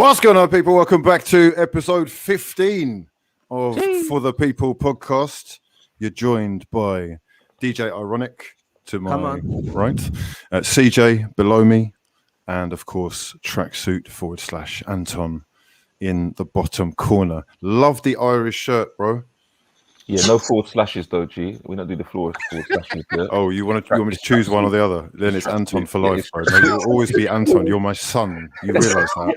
What's going on, people? Welcome back to episode 15 of For the People podcast. You're joined by DJ Ironic to my right, CJ below me, and of course, Tracksuit / Anton in the bottom corner. Love the Irish shirt, bro. Yeah, no forward slashes though, G. We don't do the forward slashes. Yeah? Oh, you want me to choose one or the other? Then it's Anton for life, bro. No, you'll always be Anton. You're my son. You realise that?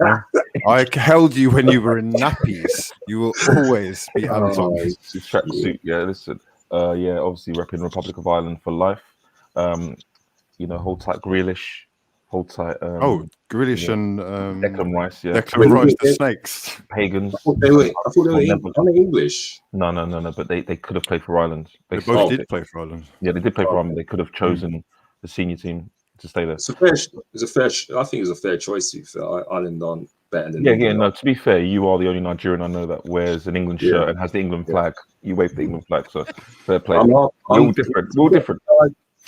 Yeah? I held you when you were in nappies. You will always be Anton. Tracksuit, yeah. Listen, yeah. Obviously, repping Republic of Ireland for life. Hold tight Grealish. Hold tight. Grealish and Declan Rice, yeah. Declan Rice, the Snakes. Pagans. I thought they were English. No. But they could have played for Ireland. They both did play for Ireland. Yeah, they did play for Ireland. They could have chosen the senior team to stay there. I think it's a fair choice. To be fair, Ireland aren't better than. Yeah. No, to be fair, you are the only Nigerian I know that wears an England shirt and has the England flag. You wave the England flag, so fair play. We're all different. We're all different.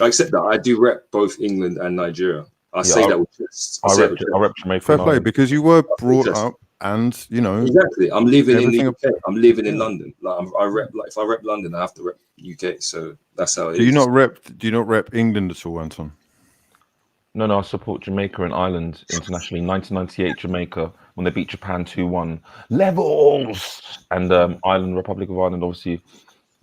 I accept that. I do rep both England and Nigeria. I say that with chest. I rep Jamaica. Fair play, because you were brought up, and you know exactly. I'm living in the UK. I'm living in London. If I rep London, I have to rep UK. So that's how it is. Do you not rep England at all, Anton? No. I support Jamaica and Ireland internationally. 1998 Jamaica when they beat Japan 2-1. Levels. And Ireland, Republic of Ireland, obviously.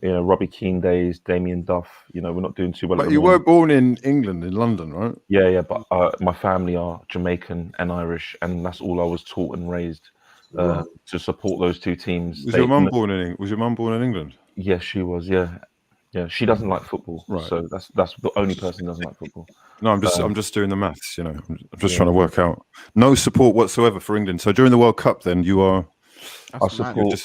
You know, Robbie Keane days, Damien Duff. You know, we're not doing too well. But you were born in England, in London, right? Yeah. But my family are Jamaican and Irish, and that's all I was taught and raised to support those two teams. Was your mum born in England? Yes, she was. Yeah. She doesn't like football, right? So that's the only person who doesn't like football. No, I'm just doing the maths. You know, I'm just trying to work out. No support whatsoever for England. So during the World Cup, then you are. I support.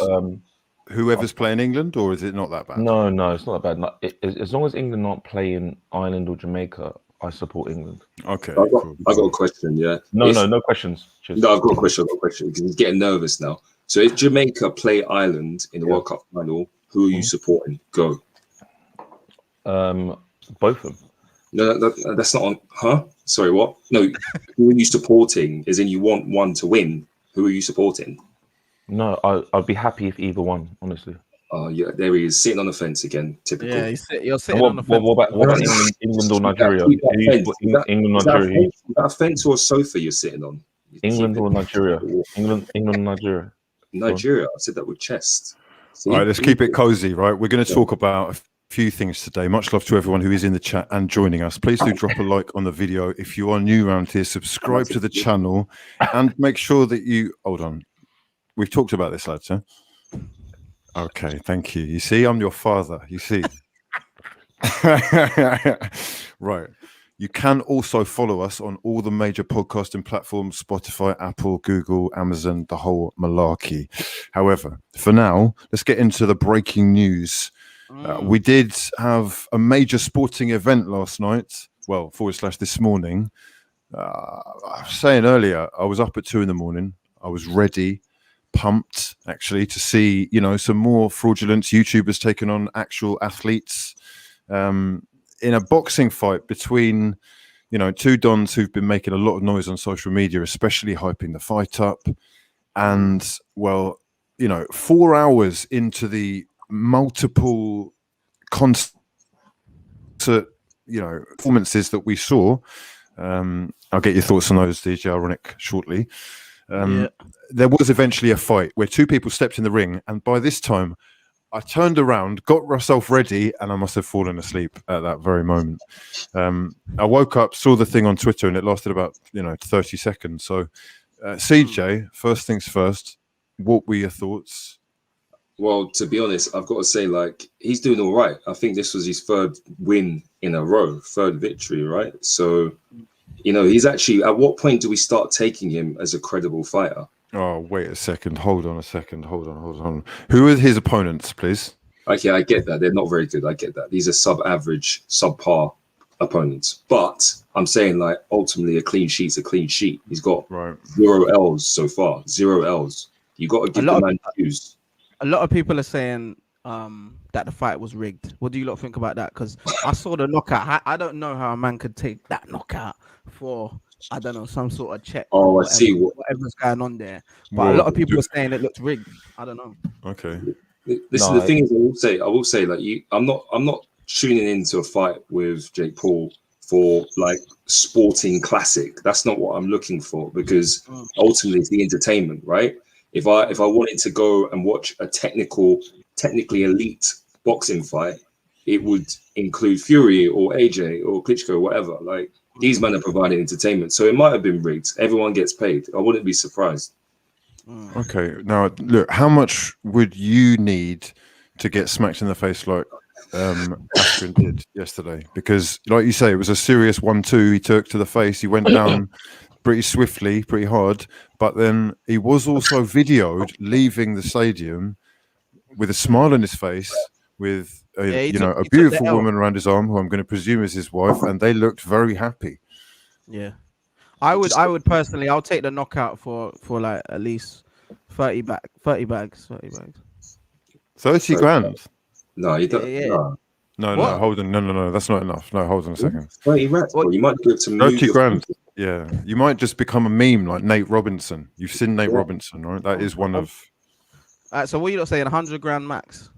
Whoever's playing England, or is it not that bad? No, it's not that bad. As long as England aren't playing Ireland or Jamaica, I support England. Okay. I got a question, yeah. No questions. Cheers. No, I've got a question because he's getting nervous now. So if Jamaica play Ireland in the World Cup final, who are you supporting? Go. Both of them. No, that's not on. Huh? Sorry, what? No, who are you supporting? As in, you want one to win. Who are you supporting? No, I'd be happy if either one, honestly. Oh, yeah, there he is, sitting on the fence again. Typical. Yeah, you're sitting on the fence. What about England or Nigeria? England, Nigeria. Is that a fence or a sofa you're sitting on? England or Nigeria? England, Nigeria. Nigeria. I said that with chest. All right, let's keep it cozy, right? We're going to talk about a few things today. Much love to everyone who is in the chat and joining us. Please do drop a like on the video. If you are new around here, subscribe to the channel and make sure that you... Hold on. We've talked about this, lads, huh? Okay, thank you. You see, I'm your father. You see. Right. You can also follow us on all the major podcasting platforms, Spotify, Apple, Google, Amazon, the whole malarkey. However, for now, let's get into the breaking news. We did have a major sporting event last night. Well, / this morning. I was saying earlier, I was up at 2 a.m. I was ready. Pumped actually to see some more fraudulent YouTubers taking on actual athletes in a boxing fight between two dons who've been making a lot of noise on social media, especially hyping the fight up. And 4 hours into the multiple concert performances that we saw, I'll get your thoughts on those, DJ Ironic, shortly. There was eventually a fight where two people stepped in the ring, and by this time I turned around, got myself ready, and I must have fallen asleep at that very moment. I woke up, saw the thing on Twitter, and it lasted about 30 seconds. So CJ, first things first, what were your thoughts? Well, to be honest, I've got to say, he's doing all right. I think this was his third win in a row, third victory, right? So he's actually, at what point do we start taking him as a credible fighter? Oh, wait a second. Hold on. Who are his opponents, please? Okay, I get that. They're not very good. I get that. These are sub-average, subpar opponents. But I'm saying, ultimately, a clean sheet's a clean sheet. He's got 0 L's so far. 0 L's. You got to give the man cues. A lot of people are saying that the fight was rigged. What do you lot think about that? Because I saw the knockout. I don't know how a man could take that knockout for I don't know, some sort of check. Oh, or I see. Whatever's going on there. But a Well, lot of people are saying it looks rigged. I don't know. Okay. Listen, the thing is, I will say, like I'm not tuning into a fight with Jake Paul for like sporting classic. That's not what I'm looking for, because ultimately it's the entertainment, right? If I wanted to go and watch a technically elite boxing fight, it would include Fury or AJ or Klitschko or whatever. Like, these men are providing entertainment, so it might have been rigged. Everyone gets paid. I wouldn't be surprised. Okay. Now, look, how much would you need to get smacked in the face like Askren did yesterday? Because, like you say, it was a serious 1-2 he took to the face. He went down pretty swiftly, pretty hard, but then he was also videoed leaving the stadium with a smile on his face, with a beautiful woman around his arm, who I'm going to presume is his wife, and they looked very happy. Yeah, I would personally, I'll take the knockout for like at least 30 bags. 30 grand. No, you don't. Yeah. No, hold on. No, that's not enough. No, hold on a second. 30 rats, bro. You might go to 30 grand. Yeah, you might just become a meme like Nate Robinson. You've seen Nate Robinson, right? That is one of. So what are you not saying? 100 grand max?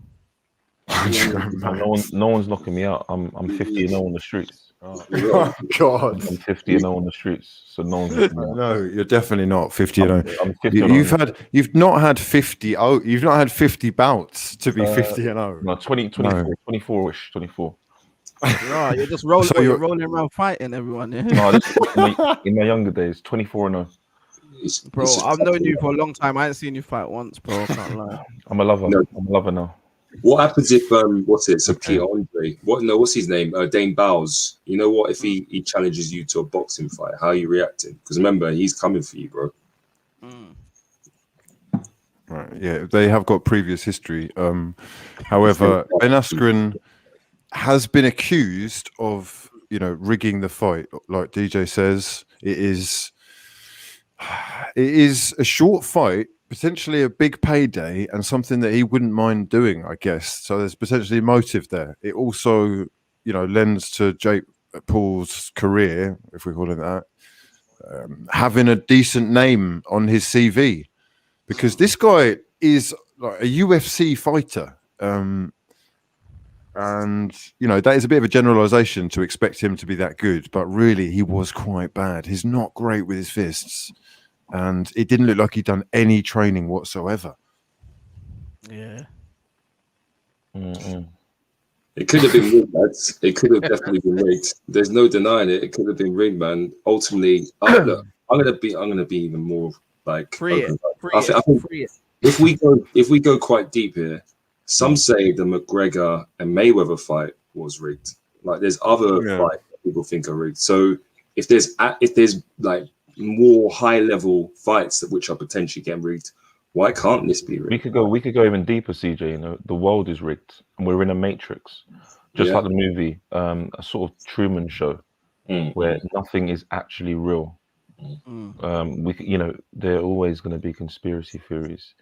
100 grand max. No one's knocking me out. I'm 50-0 on the streets. Oh God! I'm 50-0 on the streets, so no one's knocking me out. No, you're definitely not 50-0. I'm 50-0. You've not had 50. Oh, you've not had 50 bouts to be 50-0. No, 24-ish, 24. Right, you're just rolling. So you're rolling around fighting everyone. Yeah? No, in my younger days, 24-0. Bro, I've known you for a long time. I ain't seen you fight once, bro. I can't lie. I'm a lover. No. I'm a lover now. What happens if Peter Andre? What's his name? Dane Bowles. You know what? If he challenges you to a boxing fight, how are you reacting? Because remember, he's coming for you, bro. Right. Yeah, they have got previous history. However, Ben Askren has been accused of, rigging the fight. Like DJ says, it is a short fight, potentially a big payday, and something that he wouldn't mind doing, I guess. So there's potentially motive there. It also, lends to Jake Paul's career, if we call it that, having a decent name on his CV, because this guy is like a UFC fighter. And, that is a bit of a generalization to expect him to be that good, but really he was quite bad. He's not great with his fists. And it didn't look like he'd done any training whatsoever. Yeah. Mm-mm. It could have been rigged, lads. It could have definitely been rigged. There's no denying it. It could have been rigged, man. Ultimately, I'm gonna be even more like Free open. it. I think if we go quite deep here, some say the McGregor and Mayweather fight was rigged. Like, there's other fights that people think are rigged. So if there's like more high level fights which are potentially getting rigged, why can't this be rigged? We could go even deeper, CJ. The world is rigged and we're in a matrix, just like the movie, a sort of Truman Show, where nothing is actually real. There are always going to be conspiracy theories,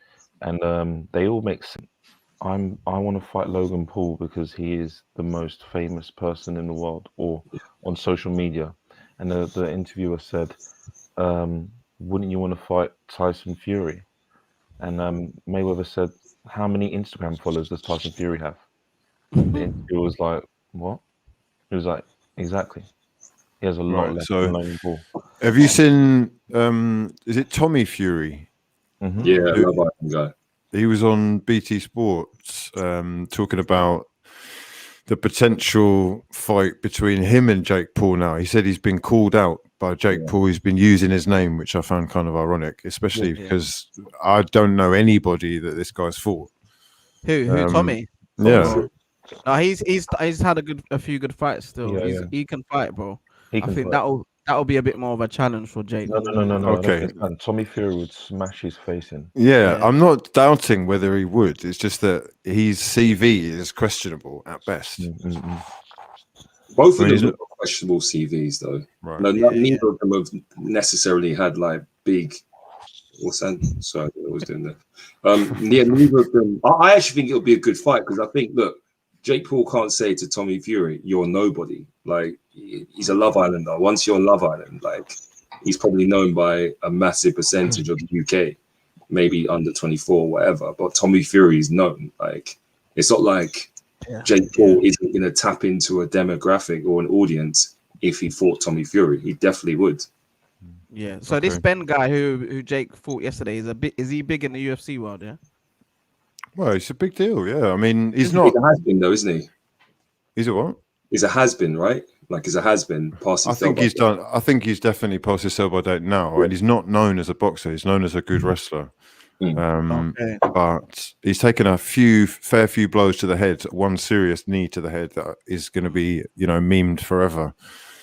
and they all make sense. I want to fight Logan Paul because he is the most famous person in the world, or on social media. And the interviewer said, wouldn't you want to fight Tyson Fury? And Mayweather said, how many Instagram followers does Tyson Fury have? The interviewer was like, what? He was like, exactly. He has a lot less than Logan Paul. Have you seen, is it Tommy Fury? Mm-hmm. Yeah, I love that guy. He was on BT Sports talking about the potential fight between him and Jake Paul now. He said he's been called out by Jake Paul. He's been using his name, which I found kind of ironic, especially because I don't know anybody that this guy's fought. Who? Tommy? Yeah. No, he's had a few good fights still. He can fight, bro. I think that'll be a bit more of a challenge for Jake. No. Okay. Tommy Fury would smash his face in. Yeah, I'm not doubting whether he would. It's just that his CV is questionable at best. Mm-hmm. Both of them are questionable CVs, though. Right. No, neither of them have necessarily had like big. What's that? Sorry, I don't know what I was doing there. Neither of them. I actually think it'll be a good fight, because I think, look, Jake Paul can't say to Tommy Fury, "You're nobody." Like, he's a Love Islander. Once you're on Love Island, like, he's probably known by a massive percentage of the UK, maybe under 24, whatever. But Tommy Fury is known. Like, it's not like Jake Paul isn't going to tap into a demographic or an audience if he fought Tommy Fury. He definitely would. Yeah. So this Ben guy who Jake fought yesterday is he big in the UFC world? Yeah. Well, it's a big deal. Yeah. I mean, he's not. He's a has-been though, isn't he? He's a what? He's a has-been, right? Like he's a has-been. I think he's done. I think he's definitely past his sell-by date now, and he's not known as a boxer. He's known as a good wrestler. But he's taken a fair few blows to the head. One serious knee to the head that is going to be, memed forever.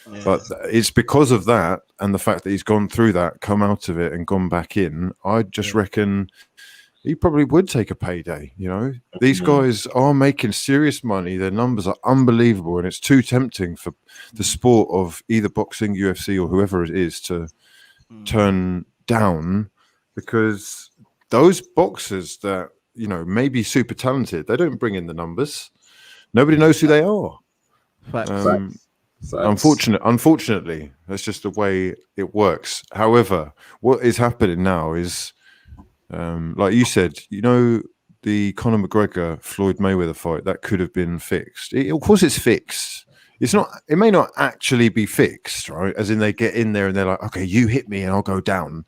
Yeah. But it's because of that and the fact that he's gone through that, come out of it, and gone back in. I just reckon he probably would take a payday. These guys are making serious money. Their numbers are unbelievable, and it's too tempting for the sport of either boxing, UFC, or whoever it is to turn down, because those boxers that may be super talented, they don't bring in the numbers. Nobody knows who they are. Unfortunately, that's just the way it works. However, what is happening now is, like you said, the Conor McGregor Floyd Mayweather fight that could have been fixed. Of course, it's fixed. It's not. It may not actually be fixed, right? As in, they get in there and they're like, "Okay, you hit me and I'll go down,"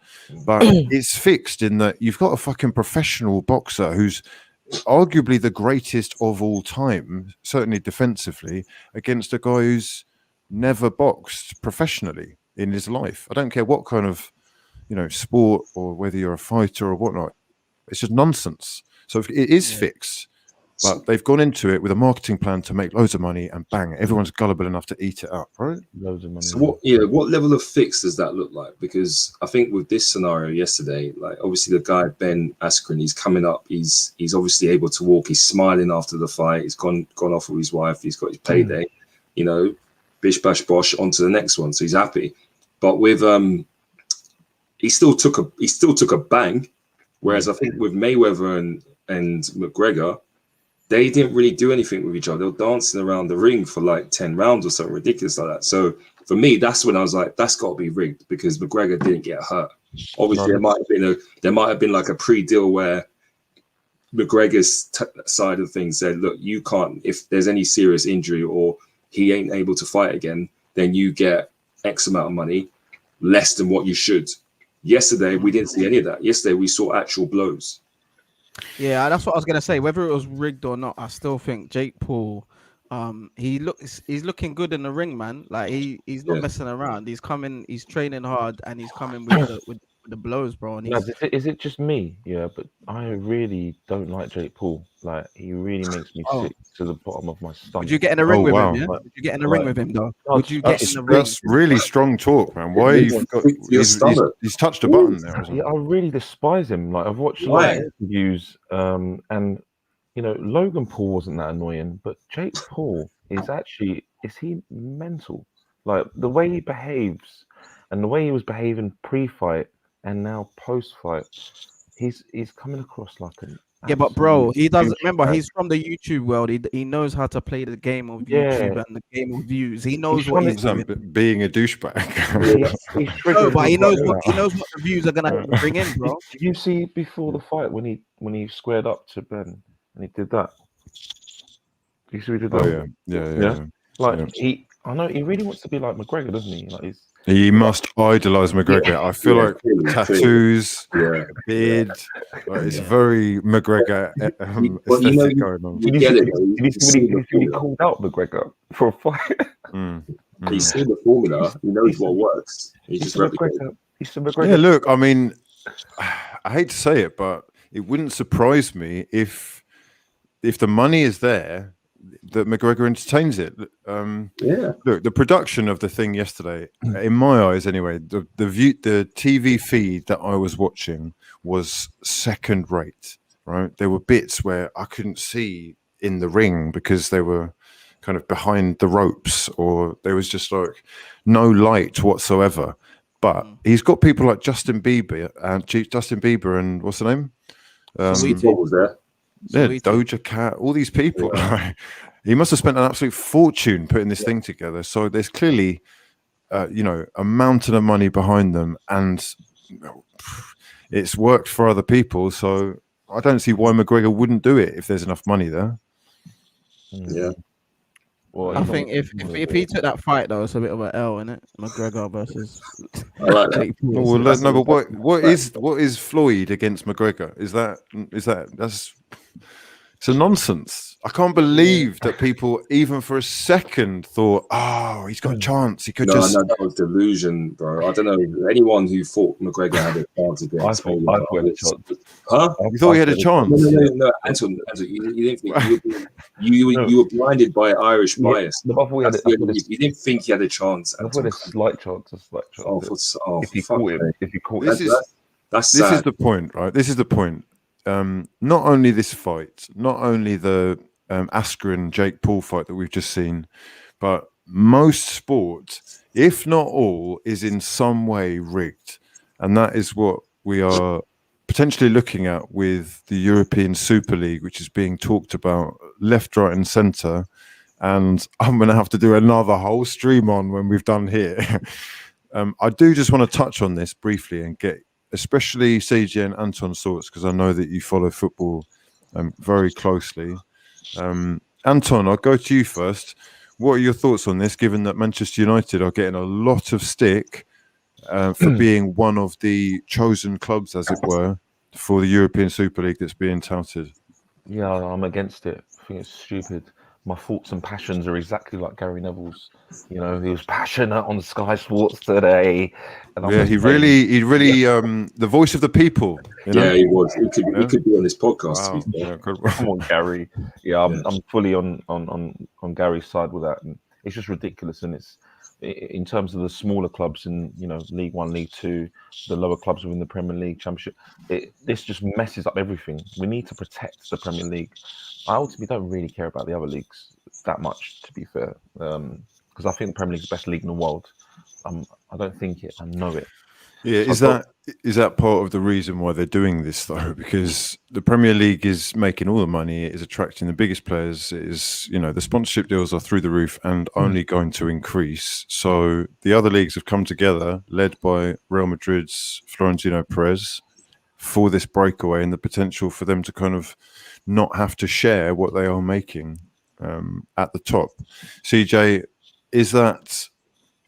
but it's fixed in that you've got a fucking professional boxer who's arguably the greatest of all time, certainly defensively, against a guy who's never boxed professionally in his life. I don't care what kind of sport or whether you're a fighter or whatnot. It's just nonsense. So it is fixed, but they've gone into it with a marketing plan to make loads of money, and bang, everyone's gullible enough to eat it up, right? Loads of money. So what level of fix does that look like? Because I think with this scenario yesterday, like obviously the guy Ben Askren, he's coming up, he's obviously able to walk, he's smiling after the fight, he's gone off with his wife, he's got his payday, bish bash bosh, on to the next one, so he's happy. But with he still took a bang, whereas I think with Mayweather and McGregor, they didn't really do anything with each other. They were dancing around the ring for like 10 rounds or something ridiculous like that. So for me, that's when I was like, that's got to be rigged, because McGregor didn't get hurt. Obviously, there might have been like a pre-deal where McGregor's side of things said, look, you can't, if there's any serious injury or he ain't able to fight again, then you get X amount of money, less than what you should. Yesterday, we didn't see any of that. Yesterday, we saw actual blows. Yeah, that's what I was gonna say. Whether it was rigged or not, I still think Jake Paul, he's looking good in the ring, man. Like he's not messing around. He's training hard, and he's coming with the blows, bro. And is it just me? Yeah, but I really don't like Jake Paul. Like, he really makes me sick to the bottom of my stomach. Would you get in the ring with him? Yeah? Would you get in the ring with him, though? Would you get in the ring? That's really strong talk, man. Why he's touched a button there? Yeah, I really despise him. Like, I've watched interviews, and Logan Paul wasn't that annoying, but Jake Paul is he mental? Like, the way he behaves and the way he was behaving pre-fight and now post-fight, he's coming across like an but bro, he doesn't remember. He's from the YouTube world. He knows how to play the game of YouTube and the game of views. He knows what he's doing. Being a douchebag. But he knows what the views are gonna bring in, bro. Did you see before the fight when he squared up to Ben and he did that? You see, he did that. Oh, yeah. Like I know he really wants to be like McGregor, doesn't he? Like he must idolize McGregor. I feel like tattoos, beard. Like, it's very McGregor aesthetic going on. He called out McGregor for a fight. He's seen the formula. He knows what works. He's just replicating. Yeah, look, I mean, I hate to say it, but it wouldn't surprise me if the money is there, that McGregor entertains it. Look, the production of the thing yesterday, in my eyes anyway, the TV feed that I was watching was second rate, right? There were bits where I couldn't see in the ring because they were kind of behind the ropes, or there was just like no light whatsoever. But he's got people like Justin Bieber and what's the name? What was there? Yeah, Doja Cat, all these people. He must have spent an absolute fortune putting this thing together. So there's clearly a mountain of money behind them, and it's worked for other people. So I don't see why McGregor wouldn't do it if there's enough money there. Yeah. Well, I think if he took that fight though, it's a bit of an L, isn't it? McGregor versus I like that. Jake Paul. No, but what is Floyd against McGregor? Is that's it's a nonsense. I can't believe that people even for a second thought, oh, he's got a chance. He could No, that was delusion, bro. I don't know. Anyone who thought McGregor had a chance against I thought he had a chance. Huh? You thought he had a chance? No, Anton, you didn't think you were blinded by Irish bias. You didn't think he had a chance. I thought a slight chance. If he caught him, that's this sad. is the point, right? This is the point. Not only this fight, not only the Askren Jake Paul fight that we've just seen, but most sport, if not all, is in some way rigged, and that is what we are potentially looking at with the European Super League, which is being talked about left, right, and centre. And I'm going to have to do another whole stream on when we've done here. I do just want to touch on this briefly and get especially CJ and Anton's thoughts, because I know that you follow football very closely. Anton, I'll go to you first. What are your thoughts on this, given that Manchester United are getting a lot of stick for being one of the chosen clubs, as it were, for the European Super League that's being touted? Yeah, I'm against it. I think it's stupid. My thoughts and passions are exactly like Gary Neville's. You know, he was passionate on Sky Sports today. And he really, the voice of the people. You know? Yeah, he was. He could be on this podcast. Wow. Yeah, come on, Gary. Yeah, I'm fully on Gary's side with that, and it's just ridiculous. And it's in terms of the smaller clubs in League One, League Two, the lower clubs within the Premier League, Championship. This just messes up everything. We need to protect the Premier League. I ultimately don't really care about the other leagues that much, to be fair, because I think the Premier League is the best league in the world. I don't think it. I know it. Yeah, is that part of the reason why they're doing this though? Because the Premier League is making all the money, it is attracting the biggest players, it is, the sponsorship deals are through the roof and only going to increase. So the other leagues have come together, led by Real Madrid's Florentino Perez, for this breakaway and the potential for them to kind of not have to share what they are making at the top. CJ, is that?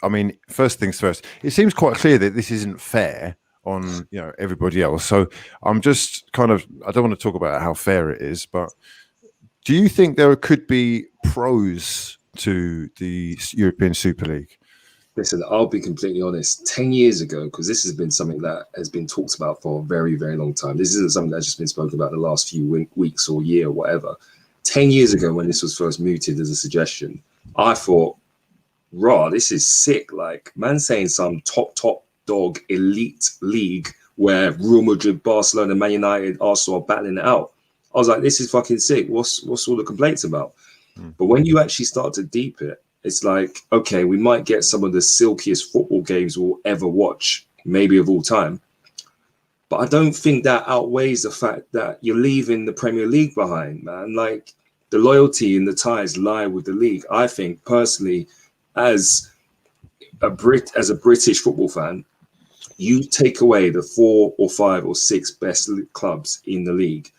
I mean, first things first, it seems quite clear that this isn't fair on everybody else. So I'm just I don't want to talk about how fair it is, but do you think there could be pros to the European Super League? Listen, I'll be completely honest. 10 years ago, because this has been something that has been talked about for a very, very long time. This isn't something that's just been spoken about the last few weeks or year or whatever. 10 years ago, when this was first mooted as a suggestion, I thought, raw, this is sick. Like, man saying some top dog elite league where Real Madrid, Barcelona, Man United, Arsenal are battling it out. I was like, this is fucking sick. What's all the complaints about? But when you actually start to deep it, it's like, okay, we might get some of the silkiest football games we'll ever watch, maybe of all time. But I don't think that outweighs the fact that you're leaving the Premier League behind, man. Like, the loyalty and the ties lie with the league. I think personally, as a British football fan, you take away the 4 or 5 or 6 best clubs in the league,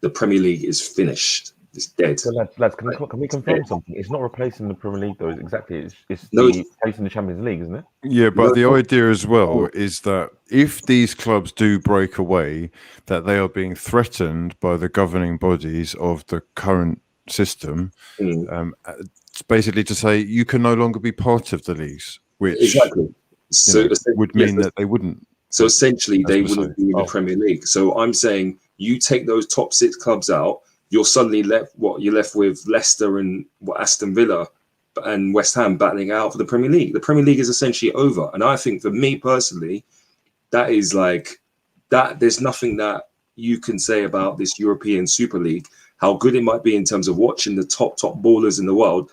the Premier League is finished. It's dead. So lads, can we confirm something? It's not replacing the Premier League, though. It's replacing the Champions League, isn't it? Yeah, but the idea as well is that if these clubs do break away, that they are being threatened by the governing bodies of the current system. It's basically to say you can no longer be part of the leagues, which would mean that they wouldn't. So essentially, they wouldn't be in the Premier League. So I'm saying you take those top 6 clubs out, you're suddenly left with Leicester and Aston Villa and West Ham battling out for the Premier League. The Premier League is essentially over. And I think for me personally, that is like that. There's nothing that you can say about this European Super League, how good it might be in terms of watching the top ballers in the world.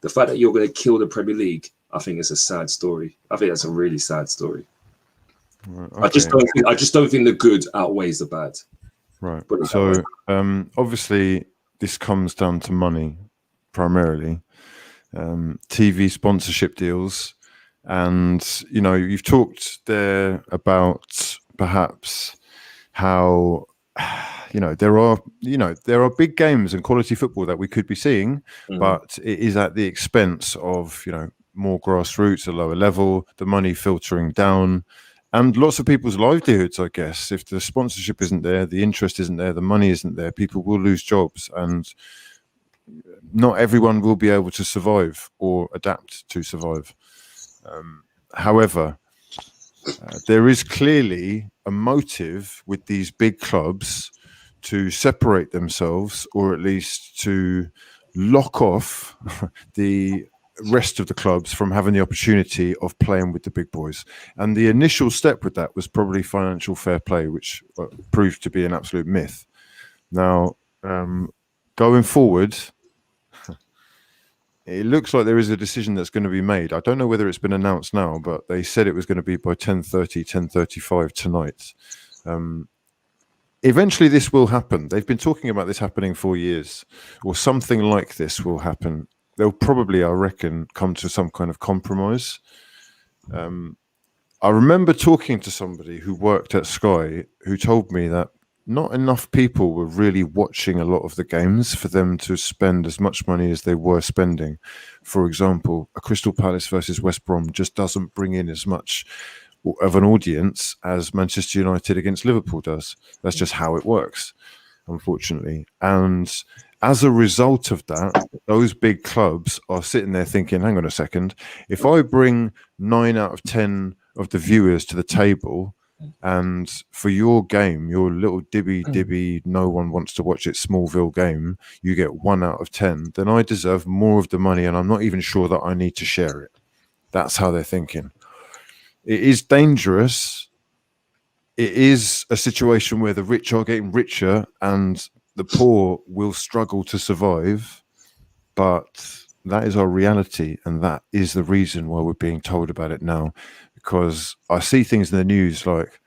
The fact that you're going to kill the Premier League, I think it's a sad story. I think that's a really sad story. Okay. I just don't think the good outweighs the bad. Right. So obviously this comes down to money primarily. TV sponsorship deals. And, you've talked there about perhaps how, there are big games and quality football that we could be seeing, but it is at the expense of, more grassroots, a lower level, the money filtering down, and lots of people's livelihoods, I guess. If the sponsorship isn't there, the interest isn't there, the money isn't there, people will lose jobs, and not everyone will be able to survive or adapt to survive. However, there is clearly a motive with these big clubs to separate themselves, or at least to lock off the rest of the clubs from having the opportunity of playing with the big boys. And the initial step with that was probably financial fair play, which proved to be an absolute myth. Now, going forward, it looks like there is a decision that's going to be made. I don't know whether it's been announced now, but they said it was going to be by 10:30, 10:35 tonight. Eventually this will happen. They've been talking about this happening for years, or something like this will happen. They'll probably, I reckon, come to some kind of compromise. I remember talking to somebody who worked at Sky who told me that not enough people were really watching a lot of the games for them to spend as much money as they were spending. For example, a Crystal Palace versus West Brom just doesn't bring in as much of an audience as Manchester United against Liverpool does. That's just how it works, unfortunately. And as a result of that, those big clubs are sitting there thinking, hang on a second, if I bring 9 out of 10 of the viewers to the table, and for your game, your little dibby, no one wants to watch it, Smallville game, you get 1 out of 10, then I deserve more of the money, and I'm not even sure that I need to share it. That's how they're thinking. It is dangerous. It is a situation where the rich are getting richer and the poor will struggle to survive, but that is our reality, and that is the reason why we're being told about it now. Because I see things in the news like,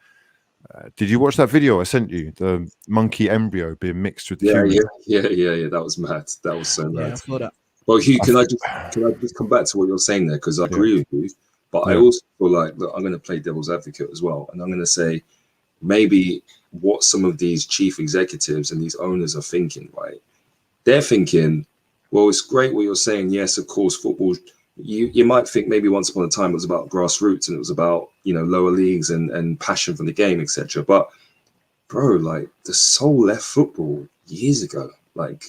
did you watch that video I sent you? The monkey embryo being mixed with the human? Yeah. That was mad. That was so mad. I saw that. Well, Hugh, can I just come back to what you're saying there? Because I agree with you, but I also feel like, look, I'm going to play devil's advocate as well, and I'm going to say maybe what some of these chief executives and these owners are thinking, right? They're thinking, well, it's great what you're saying. Yes, of course, football. You might think maybe once upon a time it was about grassroots and it was about, lower leagues and passion for the game, etc. But bro, like, the soul left football years ago. Like,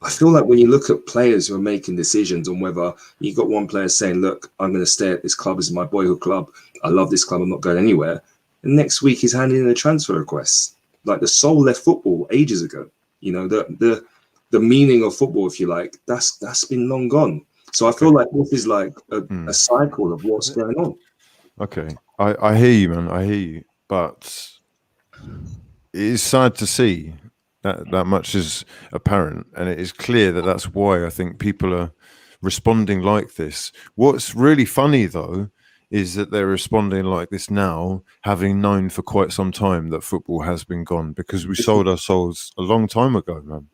I feel like when you look at players who are making decisions on whether you got one player saying, look, I'm going to stay at this club, this is my boyhood club, I love this club, I'm not going anywhere, and next week he's handing in a transfer request. Like, the soul left football ages ago. The meaning of football, if you like, that's been long gone. So I feel like this is like a cycle of what's going on. Okay, I hear you, man. I hear you, but it is sad to see that much is apparent, and it is clear that that's why I think people are responding like this. What's really funny, though, is that they're responding like this now, having known for quite some time that football has been gone, because we sold our souls a long time ago, man.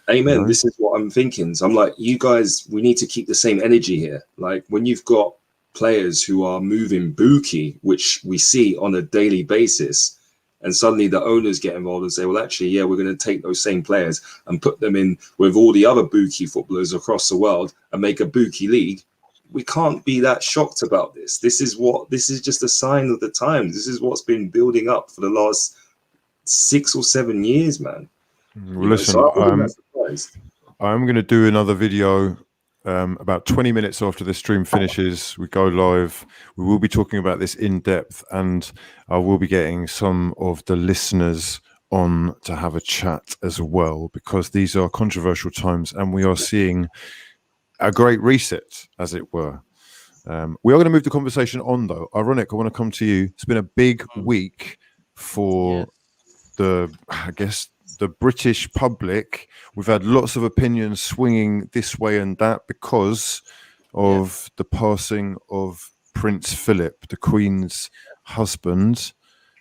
Amen. This is what I'm thinking. So I'm like, you guys, we need to keep the same energy here. Like, when you've got players who are moving bookie, which we see on a daily basis, and suddenly the owners get involved and say, well, actually, yeah, we're going to take those same players and put them in with all the other bookie footballers across the world and make a bookie league. We can't be that shocked about this. This is just a sign of the times. This is what's been building up for the last 6 or 7 years, man. Well, listen, I'm going to do another video about 20 minutes after the stream finishes. We go live. We will be talking about this in depth, and I will be getting some of the listeners on to have a chat as well, because these are controversial times and we are seeing a great reset, as it were. We are going to move the conversation on, though. Ironic, I want to come to you. It's been a big week for the British public. We've had lots of opinions swinging this way and that because of the passing of Prince Philip, the Queen's husband.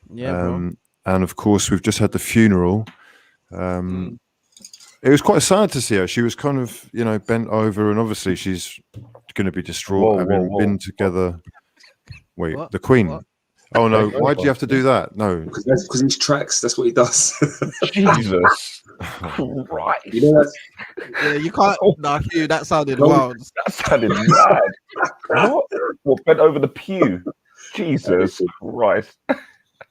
And of course, we've just had the funeral. It was quite sad to see her. She was kind of, bent over, and obviously she's going to be distraught, having been together Wait, What? the Queen. What? Oh no! Why do you have to do that? No, Because he's tracks. That's what he does. Jesus Christ. You know that's Yeah, you can't. Nah, Hugh, that sounded No. wild. That sounded mad. What? Well, bent over the pew. Jesus Christ.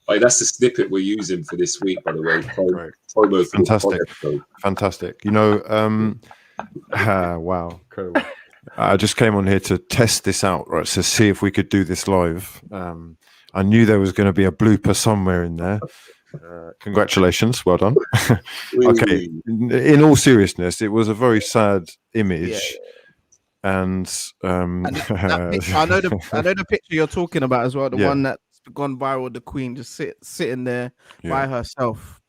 like that's the snippet we're using for this week, by the way. Right. Promo for the Fantastic. episode. Fantastic. You know, wow, incredible. I just came on here to test this out, right? To see if we could do this live. I knew there was going to be a blooper somewhere in there. Congratulations, well done. Okay, in all seriousness, it was a very sad image, and I know the picture you're talking about as well. The one that's gone viral. The Queen just sitting there by herself,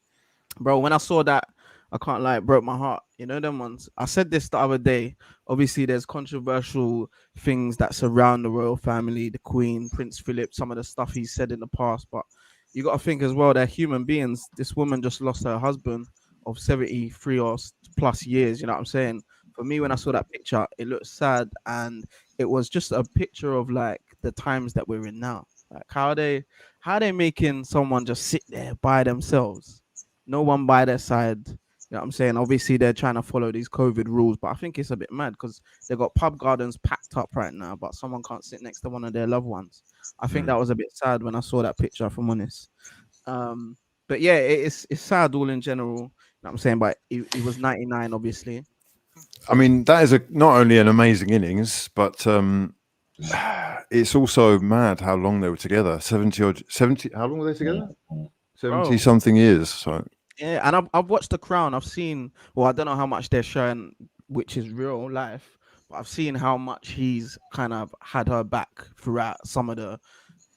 bro. When I saw that, I can't lie, it broke my heart. You know them ones. I said this the other day. Obviously, there's controversial things that surround the royal family, the Queen, Prince Philip, some of the stuff he said in the past. But you got to think as well, they're human beings. This woman just lost her husband of 73 or plus years. You know what I'm saying? For me, when I saw that picture, it looked sad, and it was just a picture of like the times that we're in now. Like how they making someone just sit there by themselves, no one by their side. You know what I'm saying? Obviously, they're trying to follow these COVID rules, but I think it's a bit mad because they've got pub gardens packed up right now, but someone can't sit next to one of their loved ones. I think that was a bit sad when I saw that picture, if I'm honest. But yeah, it's sad all in general. You know what I'm saying? But he was 99, obviously. I mean, that is not only an amazing innings, but it's also mad how long they were together. 70. How long were they together? 70 something years. So. Yeah, and I've watched The Crown. I've seen, well, I don't know how much they're showing, which is real life, but I've seen how much he's kind of had her back throughout some of the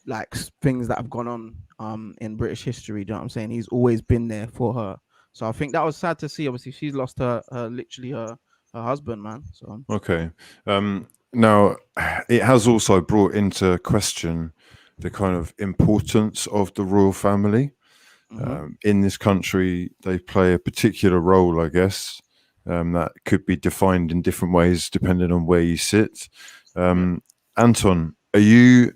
like things that have gone on in British history. Do you know what I'm saying? He's always been there for her. So I think that was sad to see. Obviously, she's lost her husband, man. So okay. Now it has also brought into question the kind of importance of the royal family. In this country, they play a particular role, I guess, that could be defined in different ways depending on where you sit. Anton, are you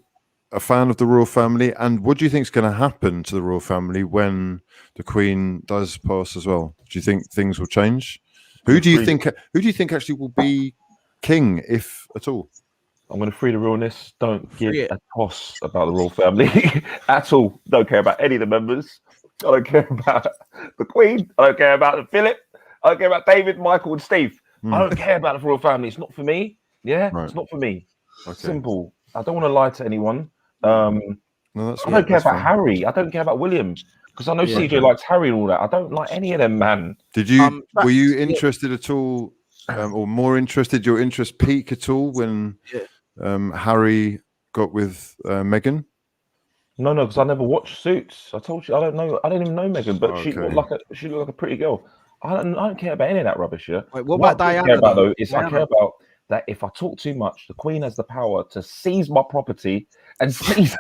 a fan of the royal family? And what do you think is going to happen to the royal family when the Queen does pass as well? Do you think things will change? Who do you think actually will be king, if at all? I'm going to free the realness. Don't give a toss about the royal family at all. Don't care about any of the members. I don't care about the Queen. I don't care about Philip. I don't care about David, Michael, and Steve. I don't care about the royal family. It's not for me. Yeah, it's not for me. Okay. Simple. I don't want to lie to anyone. I don't care about Harry. I don't care about William because I know CJ likes Harry and all that. I don't like any of them, man. Did you? Were you interested at all, or more interested? Your interest peak at all when Harry got with Meghan? No, because I never watched Suits. I told you I don't know. I don't even know Meghan, but she looked like a pretty girl. I don't care about any of that rubbish. Yeah. Wait, what about Diana? I care about that if I talk too much, the Queen has the power to seize my property and seize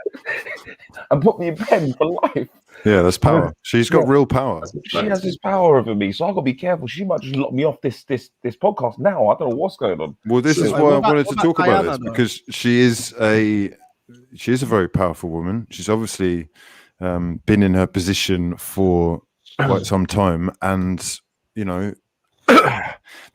and put me in pen for life. Yeah, that's power. She's got real power. She has this power over me, so I've got to be careful. She might just lock me off this podcast now. I don't know what's going on. Well, this is why I wanted to talk about this, because she is a very powerful woman. She's obviously been in her position for quite some time, and you know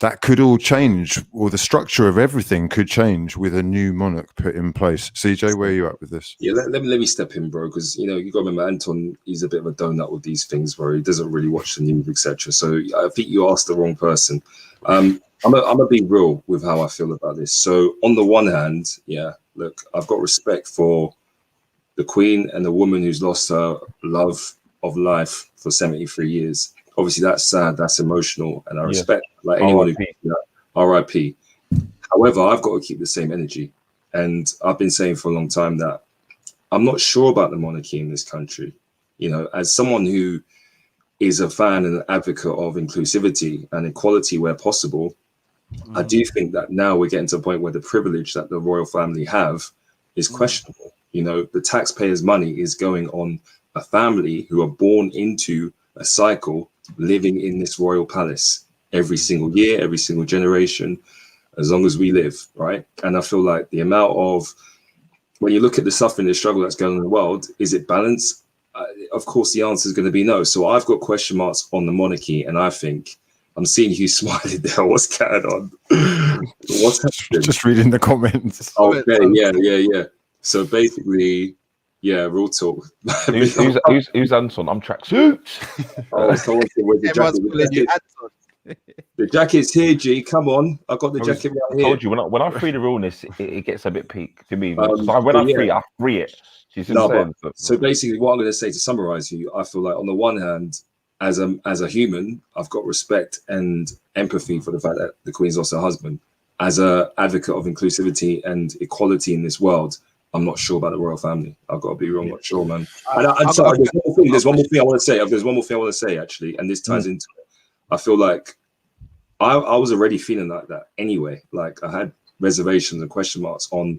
that could all change, or the structure of everything could change with a new monarch put in place. CJ, where are you at with this? Yeah, let me step in, bro, because you got to remember Anton. He's a bit of a donut with these things, where he doesn't really watch the news, etc. So I think you asked the wrong person. I'm gonna be real with how I feel about this. So on the one hand, look, I've got respect for the Queen and the woman who's lost her love of life for 73 years. Obviously, that's sad, that's emotional, and I respect like anyone who RIP. However, I've got to keep the same energy. And I've been saying for a long time that I'm not sure about the monarchy in this country. As someone who is a fan and an advocate of inclusivity and equality where possible, I do think that now we're getting to a point where the privilege that the royal family have is questionable. The taxpayers' money is going on a family who are born into a cycle living in this royal palace every single year, every single generation, as long as we live, right? And I feel like the amount of when you look at the suffering, the struggle that's going on in the world, is it balanced? Of course, the answer is going to be no. So I've got question marks on the monarchy, and I think I'm seeing you smiling there. What's going on? What's happening? Just reading the comments. Okay, yeah. So basically, yeah, real talk. Who's Anton? I'm tracksuit. Oh, someone said, where's the jacket? The jacket's here, G. Come on, I got the jacket right here. I told you when I free the realness, it gets a bit peak to me. So when I free it. So basically, what I'm going to say to summarize you, I feel like on the one hand, as a human, I've got respect and empathy for the fact that the Queen's lost her husband. As a advocate of inclusivity and equality in this world, I'm not sure about the royal family. I've got to be real, not sure, man. And sorry, there's one more thing I want to say. There's one more thing I want to say, actually, and this ties into it. I feel like I was already feeling like that anyway. Like I had reservations and question marks on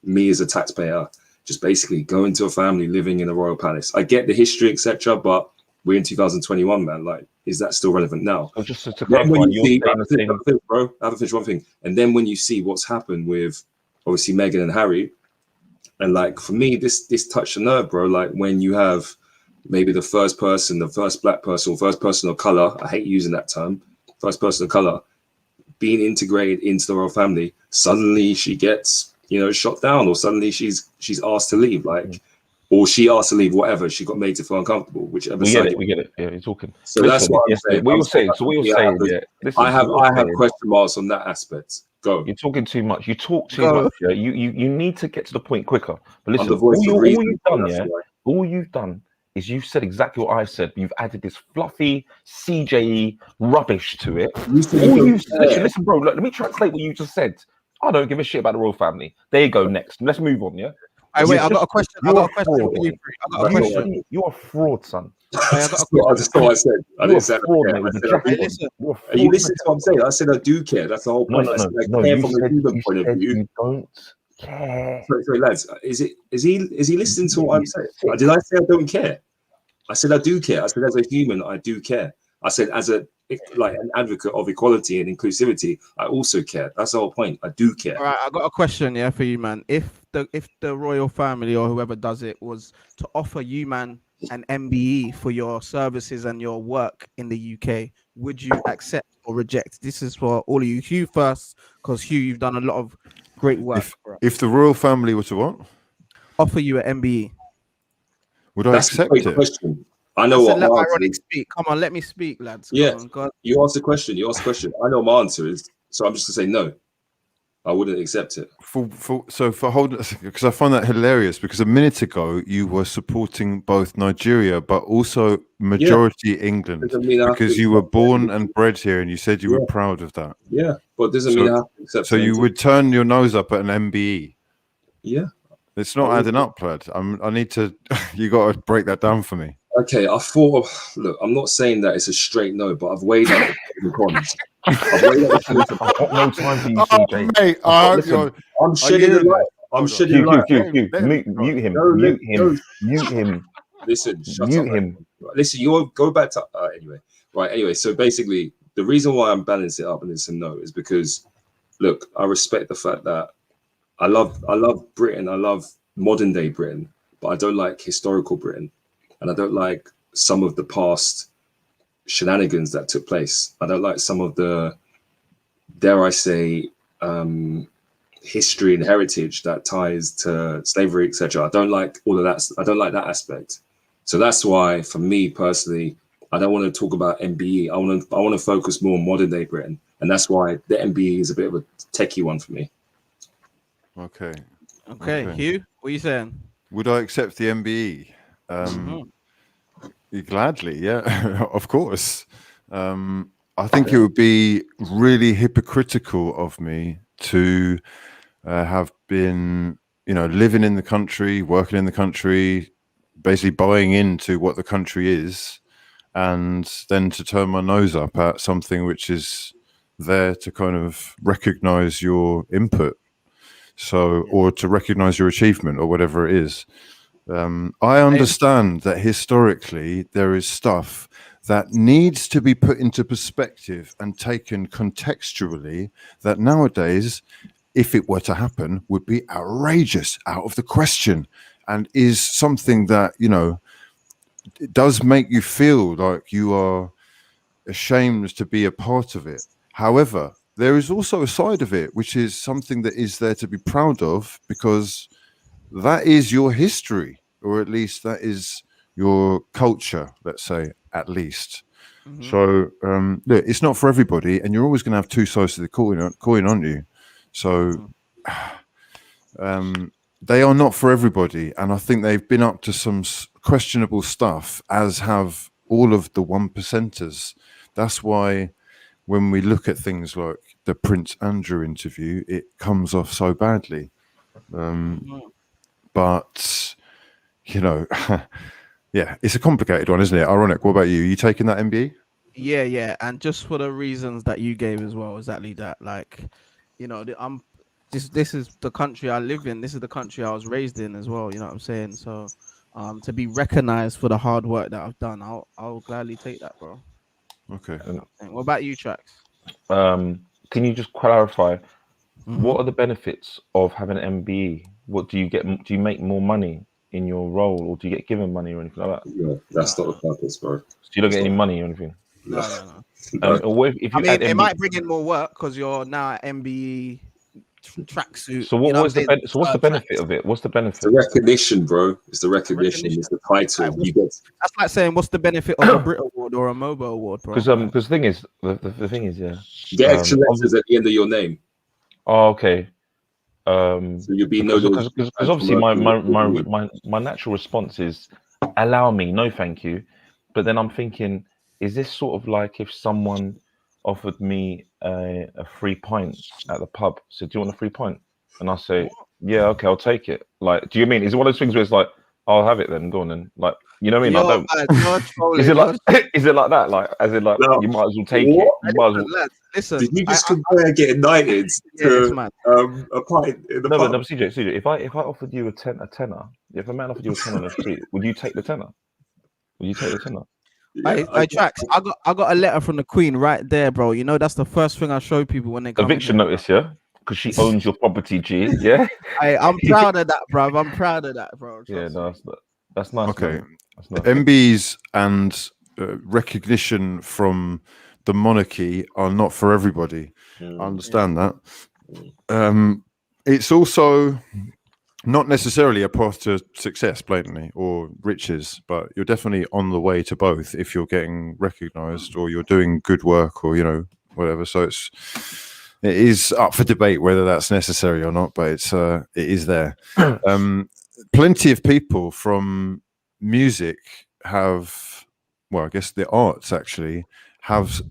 me as a taxpayer, just basically going to a family living in a royal palace. I get the history, etc., but we're in 2021, man. Like, is that still relevant now? So just to clarify, I haven't finished one thing. And then when you see what's happened with obviously Meghan and Harry, and like for me, this touched a nerve, bro. Like when you have maybe the first black person, or first person of color. I hate using that term. First person of color being integrated into the royal family. Suddenly she gets, shot down, or suddenly she's asked to leave, or she asked to leave, whatever. She got made to feel uncomfortable, whichever we side. We get it. Yeah, you're talking. So that's what I'm saying. What you're saying. So what you're saying, yeah. Listen, I have question marks on that aspect. Go. You're talking too much. You talk too much. Yeah. You need to get to the point quicker. But listen, all you've done is you've said exactly what I said. You've added this fluffy CJE rubbish to it. Listen, bro. Look, let me translate what you just said. I don't give a shit about the royal family. There you go. Next, let's move on. Yeah. I got a question. I got a question. You are a fraud, son. That's what I said. I didn't say that. You listen to what I'm saying. I said I do care. That's the whole point. I care from a human point of view. You don't care. Sorry, lads. Is he listening to what I'm saying? Did I say I don't care? I said I do care. I said as a human, I do care. I said as an advocate of equality and inclusivity, I also care. That's the whole point. I do care. All right, I got a question, for you, man. If the royal family or whoever does it was to offer you, man, an MBE for your services and your work in the UK, would you accept or reject? This is for all of you. Hugh first, because Hugh, you've done a lot of great work. If the royal family were to what? Offer you an MBE. Would I accept it? Question. I know what let Ironic speak. Come on, let me speak, lads. Come on, you asked the question. I know my answer is, so I'm just gonna say no. I wouldn't accept it. For holding, because I find that hilarious. Because a minute ago you were supporting both Nigeria, but also majority England, because you were born and bred here, and you said you were proud of that. Yeah, but it doesn't mean I have to accept. So you would turn your nose up at an MBE. Yeah, it's not adding up, lad. I need to. You got to break that down for me. Okay, look, I'm not saying that it's a straight no, but I've weighed up the cons. I've got no time for you, CJ. Mate, I'm shedding the light. I'm shedding light. Mute him. Listen, shut up. Listen, you go back to anyway. Right, anyway, so basically the reason why I'm balancing it up and it's a no is because look, I respect the fact that I love Britain, I love modern day Britain, but I don't like historical Britain. And I don't like some of the past shenanigans that took place. I don't like some of the, dare I say, history and heritage that ties to slavery, etc. I don't like all of that. I don't like that aspect. So that's why, for me personally, I don't want to talk about MBE. I want to focus more on modern day Britain, and that's why the MBE is a bit of a techie one for me. Okay. Hugh, what are you saying? Would I accept the MBE? Gladly, yeah, of course. I think it would be really hypocritical of me to have been, living in the country, working in the country, basically buying into what the country is, and then to turn my nose up at something which is there to kind of recognize your input, or to recognize your achievement or whatever it is. I understand that historically there is stuff that needs to be put into perspective and taken contextually, that nowadays if it were to happen, would be outrageous, out of the question, and is something that, you know, it does make you feel like you are ashamed to be a part of it. However, there is also a side of it, which is something that is there to be proud of, because that is your history, or at least that is your culture, let's say, at least. Mhm. So look, it's not for everybody, and you're always going to have two sides to the coin, aren't you? So they are not for everybody, and I think they've been up to some questionable stuff, as have all of the 1%ers. That's why when we look at things like the Prince Andrew interview, it comes off so badly. But you know, yeah, it's a complicated one, isn't it? Ironic. What about you? Are you taking that MBE? Yeah, and just for the reasons that you gave as well, exactly that. Like, you know, this is the country I live in. This is the country I was raised in as well. You know what I'm saying? So, to be recognized for the hard work that I've done, I'll gladly take that, bro. Okay. What about you, Trax? Can you just clarify Mhm. what are the benefits of having an MBE? What do you get? Do you make more money in your role, or do you get given money or anything like that? Yeah, that's not the purpose, bro. So you don't get any money or anything. No. Or what if I you mean, add it MBE? might bring in more work because you're now at MBE tracksuit. So you know what's the I'm saying? so what's the benefit of it? What's the benefit? The recognition, bro. It's the recognition. It's the title. You get. That's like saying, what's the benefit of a Brit Award or a MOBO Award, bro? Because the thing is, the thing is, yeah. You get extra letters at the end of your name. Oh, okay. So you'll be noted. Because obviously my natural response is allow me, no thank you. But then I'm thinking, is this sort of like if someone offered me a free pint at the pub, so do you want a free pint? And I say, yeah, okay, I'll take it. Like, do you mean, is it one of those things where it's like, I'll have it then, go on then. Like, you know what I mean? Is it like is it like that? Like, as in like, No. you might as well take it. You might as well. Listen, Did you just compare getting knighted to a pint in the pub? No, CJ, if I offered you a tenner, if a man offered you a tenner on the street, would you take the tenner? Would you take the tenner? Yeah, I Trax. I got a letter from the Queen right there, bro. You know that's the first thing I show people when they come. Eviction notice, yeah, because she owns your property, G. Yeah. I'm proud of that, bro. I'm proud of that, bro. Yeah, no, that's nice. Okay, that's nice. MBs and recognition from the monarchy are not for everybody. I understand that. It's also not necessarily a path to success, blatantly, or riches, but you're definitely on the way to both if you're getting recognized or you're doing good work, or, you know, whatever. So it is up for debate whether that's necessary or not, but it is there. Plenty of people from music have, well, I guess the arts actually have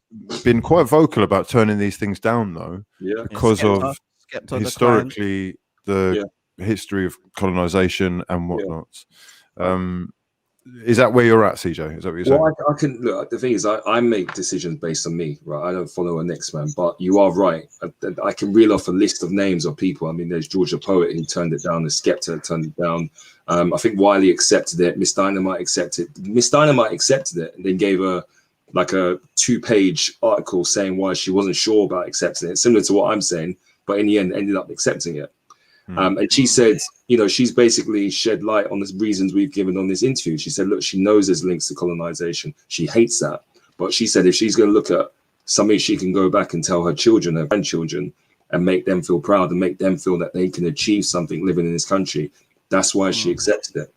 been quite vocal about turning these things down, though, because of historically the history of colonization and whatnot. Is that where you're at, CJ? Is that what you're saying? Well, I can look. The thing is, I make decisions based on me, right? I don't follow a next man. But you are right. I can reel off a list of names of people. I mean, there's George the Poet who turned it down. The Skepta turned it down. I think Wiley accepted it. Miss Dynamite accepted. Miss Dynamite accepted it, and then gave her like a 2-page article saying why she wasn't sure about accepting it, similar to what I'm saying, but in the end ended up accepting it. And she said, you know, she's basically shed light on the reasons we've given on this interview. She said, look, she knows there's links to colonization. She hates that. But she said if she's going to look at something, she can go back and tell her children, her grandchildren, and make them feel proud and make them feel that they can achieve something living in this country. That's why she accepted it.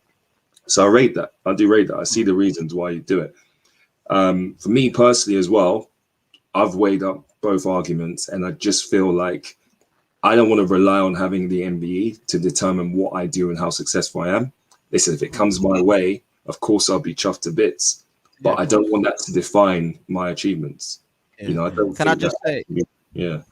So I rate that. I do rate that. I see the reasons why you do it. For me personally as well, I've weighed up both arguments, and I just feel like I don't want to rely on having the MBE to determine what I do and how successful I am. Listen, if it comes my way, of course I'll be chuffed to bits, but I don't want that to define my achievements. You know, I don't. Can I just say? Yeah.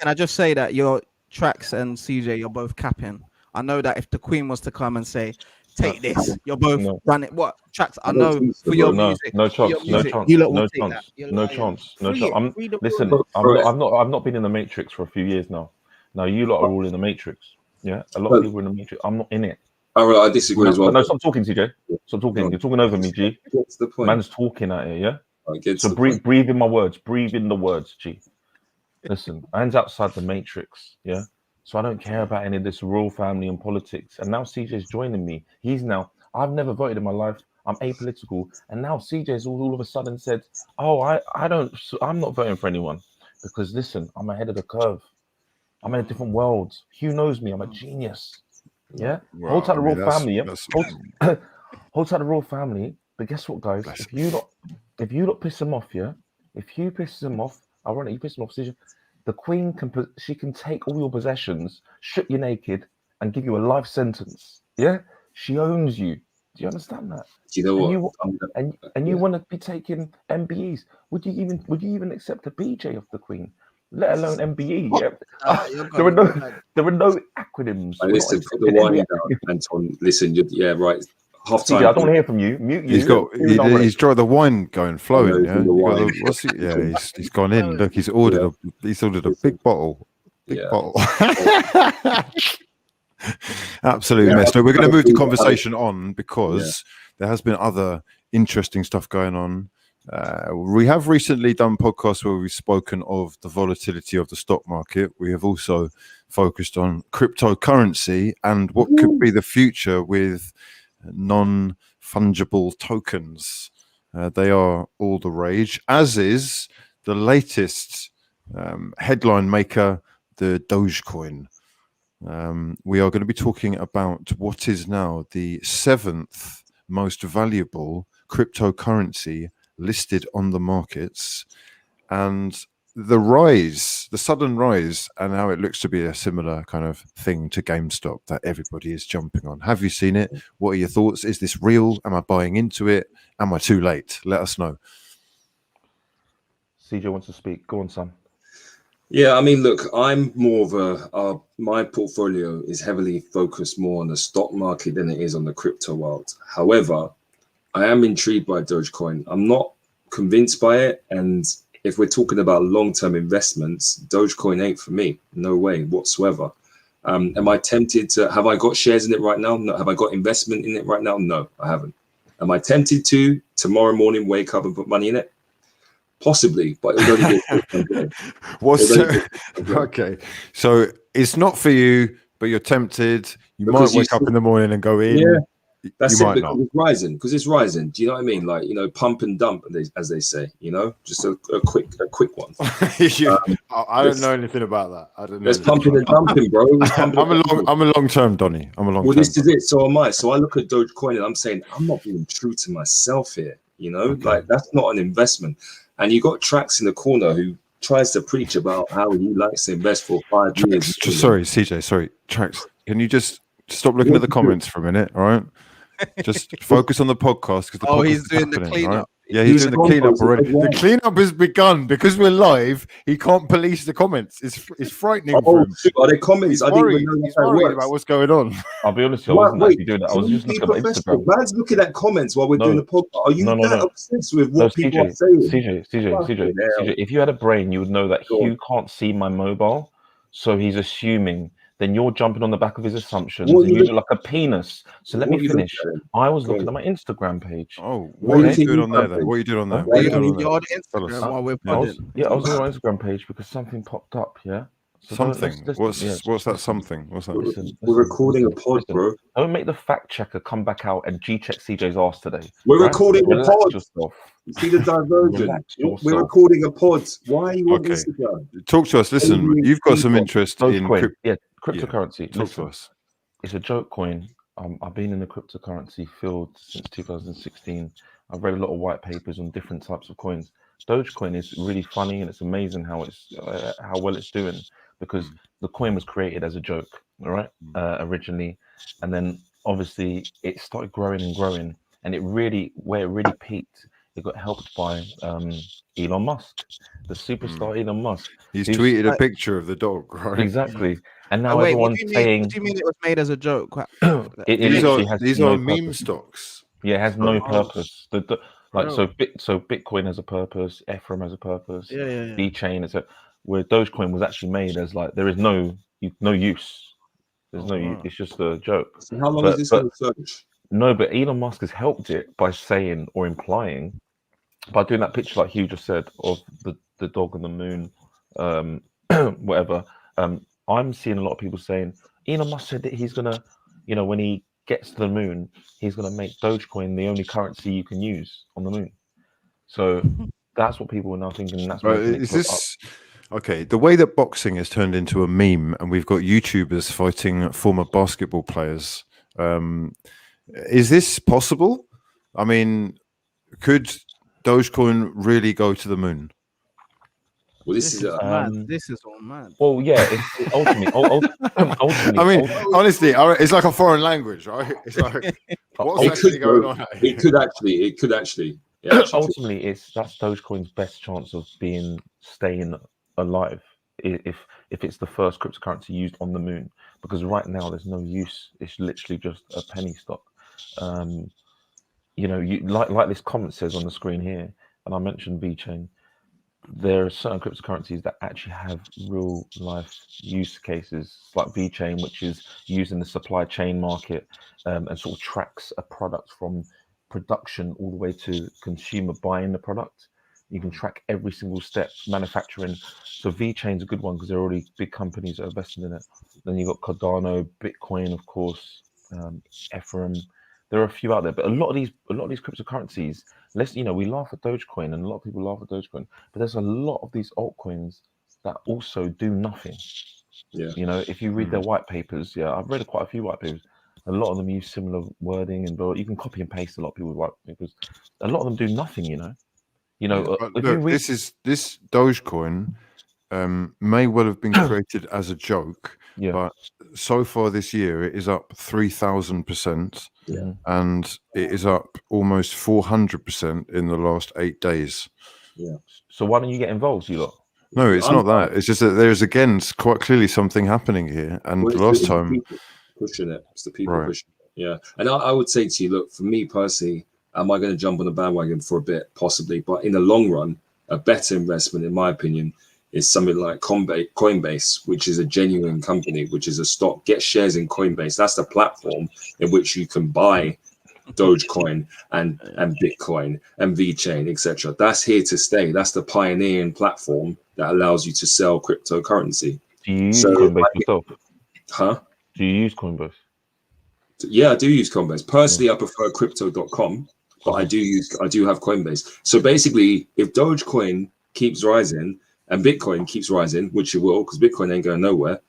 Can I just say that your Trax and CJ, you're both capping. I know that if the Queen was to come and say, "Take this," you're both running. What Trax? I know for your music. No chance. No chance. No chance. No chance. No chance. Listen, I've not been in the Matrix for a few years now. Now you lot are all in the Matrix. Yeah, a lot of people are in the Matrix. I'm not in it. All right, I disagree as well. No, stop talking, CJ. Stop talking. You're talking over me, G. What's the point? Man's talking out here, yeah? So breathe in my words. Breathe in the words, G. Listen, man's outside the Matrix, yeah? So I don't care about any of this royal family and politics. And now CJ's joining me. I've never voted in my life. I'm apolitical. And now CJ's all of a sudden said, oh, I'm not voting for anyone because listen, I'm ahead of the curve. I'm in a different world. Hugh knows me. I'm a genius. Yeah. Well, Hold tight the royal family. Yeah. Hold tight the royal family. But guess what, guys? If you lot piss them off, yeah. If Hugh pisses them off, you piss them off. The Queen can take all your possessions, strip you naked, and give you a life sentence. Yeah. She owns you. Do you understand that? Do you know what? You want to be taking MBEs? Would you even accept a BJ of the Queen? Let alone MBE. Yeah. There are no acronyms. Listen, put the wine down, Anton. Listen, right. Half time. I don't want to hear from you. Mute you. He's got the wine going flowing. He's gone in. Look, he's ordered a big bottle. Bottle. Absolutely mess. No, we're going to move the conversation on because there has been other interesting stuff going on. We have recently done podcasts where we've spoken of the volatility of the stock market. We have also focused on cryptocurrency and what could be the future with non-fungible tokens. They are all the rage, as is the latest headline maker, the Dogecoin. We are going to be talking about what is now the 7th most valuable cryptocurrency listed on the markets, and the sudden rise, and how it looks to be a similar kind of thing to GameStop that everybody is jumping on. Have you seen it? What are your thoughts? Is this real? Am I buying into it? Am I too late? Let us know. CJ wants to speak. Go on, Sam. Yeah, I mean, look, I'm more of my portfolio is heavily focused more on the stock market than it is on the crypto world. However, I am intrigued by Dogecoin. I'm not convinced by it. And if we're talking about long-term investments, Dogecoin ain't for me. No way whatsoever. Am I tempted to, have I got shares in it right now? No. Have I got investment in it right now? No, I haven't. Am I tempted to tomorrow morning wake up and put money in it? Possibly, but it'll only be okay. So it's not for you, but you're tempted. You might wake up in the morning and go in. Yeah, that's it. Because it's rising. Do you know what I mean? Like, pump and dump, as they say. Just a quick one. I don't know anything about that. I don't know. There's pumping and dumping, bro. I'm a long-term Donny. Well, this is it. So am I. So I look at Dogecoin and I'm saying I'm not being true to myself here. Like that's not an investment. And you got Trax in the corner who tries to preach about how he likes to invest for 5 years. Sorry, CJ. Sorry, Trax. Can you just stop looking at the comments for a minute? All right. Just focus on the podcast because the podcast he's doing the cleanup. Right? Yeah, he's doing the cleanup already. The cleanup has begun because we're live. He can't police the comments. It's frightening. For him. Are they comments? He's worried about what's going on. I'll be honest, I wasn't actually doing that. I was just looking at Instagram. Man's looking at comments while we're doing the podcast. Are you that obsessed with what people are saying? CJ, if you had a brain, you would know that Hugh can't see my mobile, so he's assuming. Then you're jumping on the back of his assumptions, and you look like a penis. So let me finish. I was looking at my Instagram page. Oh, what are you doing on there then? What are you doing on there? You're on Instagram while we're putting. I was on my Instagram page because something popped up. Yeah. So something. What's that something? What's that? Listen, we're recording a pod, bro. Don't make the fact checker come back out and G-check CJ's ass today. We're recording a pod. You see the diversion. We're recording a pod. Why are you on Instagram? Talk to us. Listen, you've got some interest in cryptocurrency. Talk to us. It's a joke coin. I've been in the cryptocurrency field since 2016. I've read a lot of white papers on different types of coins. Dogecoin is really funny and it's amazing how well it's doing because the coin was created as a joke, all right, originally, and then obviously it started growing and growing, and where it really peaked, it got helped by Elon Musk, the superstar Elon Musk. He's tweeted a picture of the dog, right? Exactly. And now everyone's saying, what do you mean it was made as a joke? These are meme stocks. Yeah, it has no purpose. So Bitcoin has a purpose, Ethereum has a purpose, VeChain is where Dogecoin was actually made as like there is no use. There's no use. It's just a joke. So how long is this going to search? No, but Elon Musk has helped it by saying or implying by doing that picture like Hugh just said of the dog on the moon, whatever. I'm seeing a lot of people saying Elon Musk said that he's gonna, when he gets to the moon, he's gonna make Dogecoin the only currency you can use on the moon. So that's what people are now thinking. And that's making it is go this okay? The way that boxing has turned into a meme, and we've got YouTubers fighting former basketball players. Is this possible? I mean, could Dogecoin really go to the moon? Well, this is mad. This is all mad. Well, yeah. Ultimately, I mean, honestly, it's like a foreign language, right? It's like what's actually going on? It could actually. Yeah, ultimately, that's Dogecoin's best chance of staying alive if it's the first cryptocurrency used on the moon. Because right now there's no use. It's literally just a penny stock. You like this comment says on the screen here, and I mentioned VeChain. There are certain cryptocurrencies that actually have real life use cases, like VeChain, which is used in the supply chain market and sort of tracks a product from production all the way to consumer buying the product. You can track every single step, manufacturing. So VeChain's a good one because there are already big companies that are invested in it. Then you've got Cardano, Bitcoin, of course, Ethereum. There are a few out there, but a lot of these cryptocurrencies, we laugh at Dogecoin, and a lot of people laugh at Dogecoin, but there's a lot of these altcoins that also do nothing. Yeah. If you read their white papers, I've read quite a few white papers. A lot of them use similar wording, and you can copy and paste a lot of people's white papers. A lot of them do nothing. This Dogecoin may well have been created as a joke, but so far this year it is up 3,000%, and it is up almost 400% in the last 8 days. Yeah. So why don't you get involved, you lot? No, it's not that. It's just that there's again quite clearly something happening here. And last time, pushing it. It's the people pushing it. Yeah. And I would say to you, look, for me personally, am I going to jump on the bandwagon for a bit? Possibly. But in the long run, a better investment, in my opinion, is something like Coinbase, which is a genuine company, which is a stock. Get shares in Coinbase. That's the platform in which you can buy Dogecoin and Bitcoin and VeChain, etc. That's here to stay. That's the pioneering platform that allows you to sell cryptocurrency. Do you use Coinbase yourself? Huh? Do you use Coinbase? Yeah, I do use Coinbase. Personally, I prefer crypto.com, but I do have Coinbase. So basically, if Dogecoin keeps rising and Bitcoin keeps rising, which it will, because Bitcoin ain't going nowhere,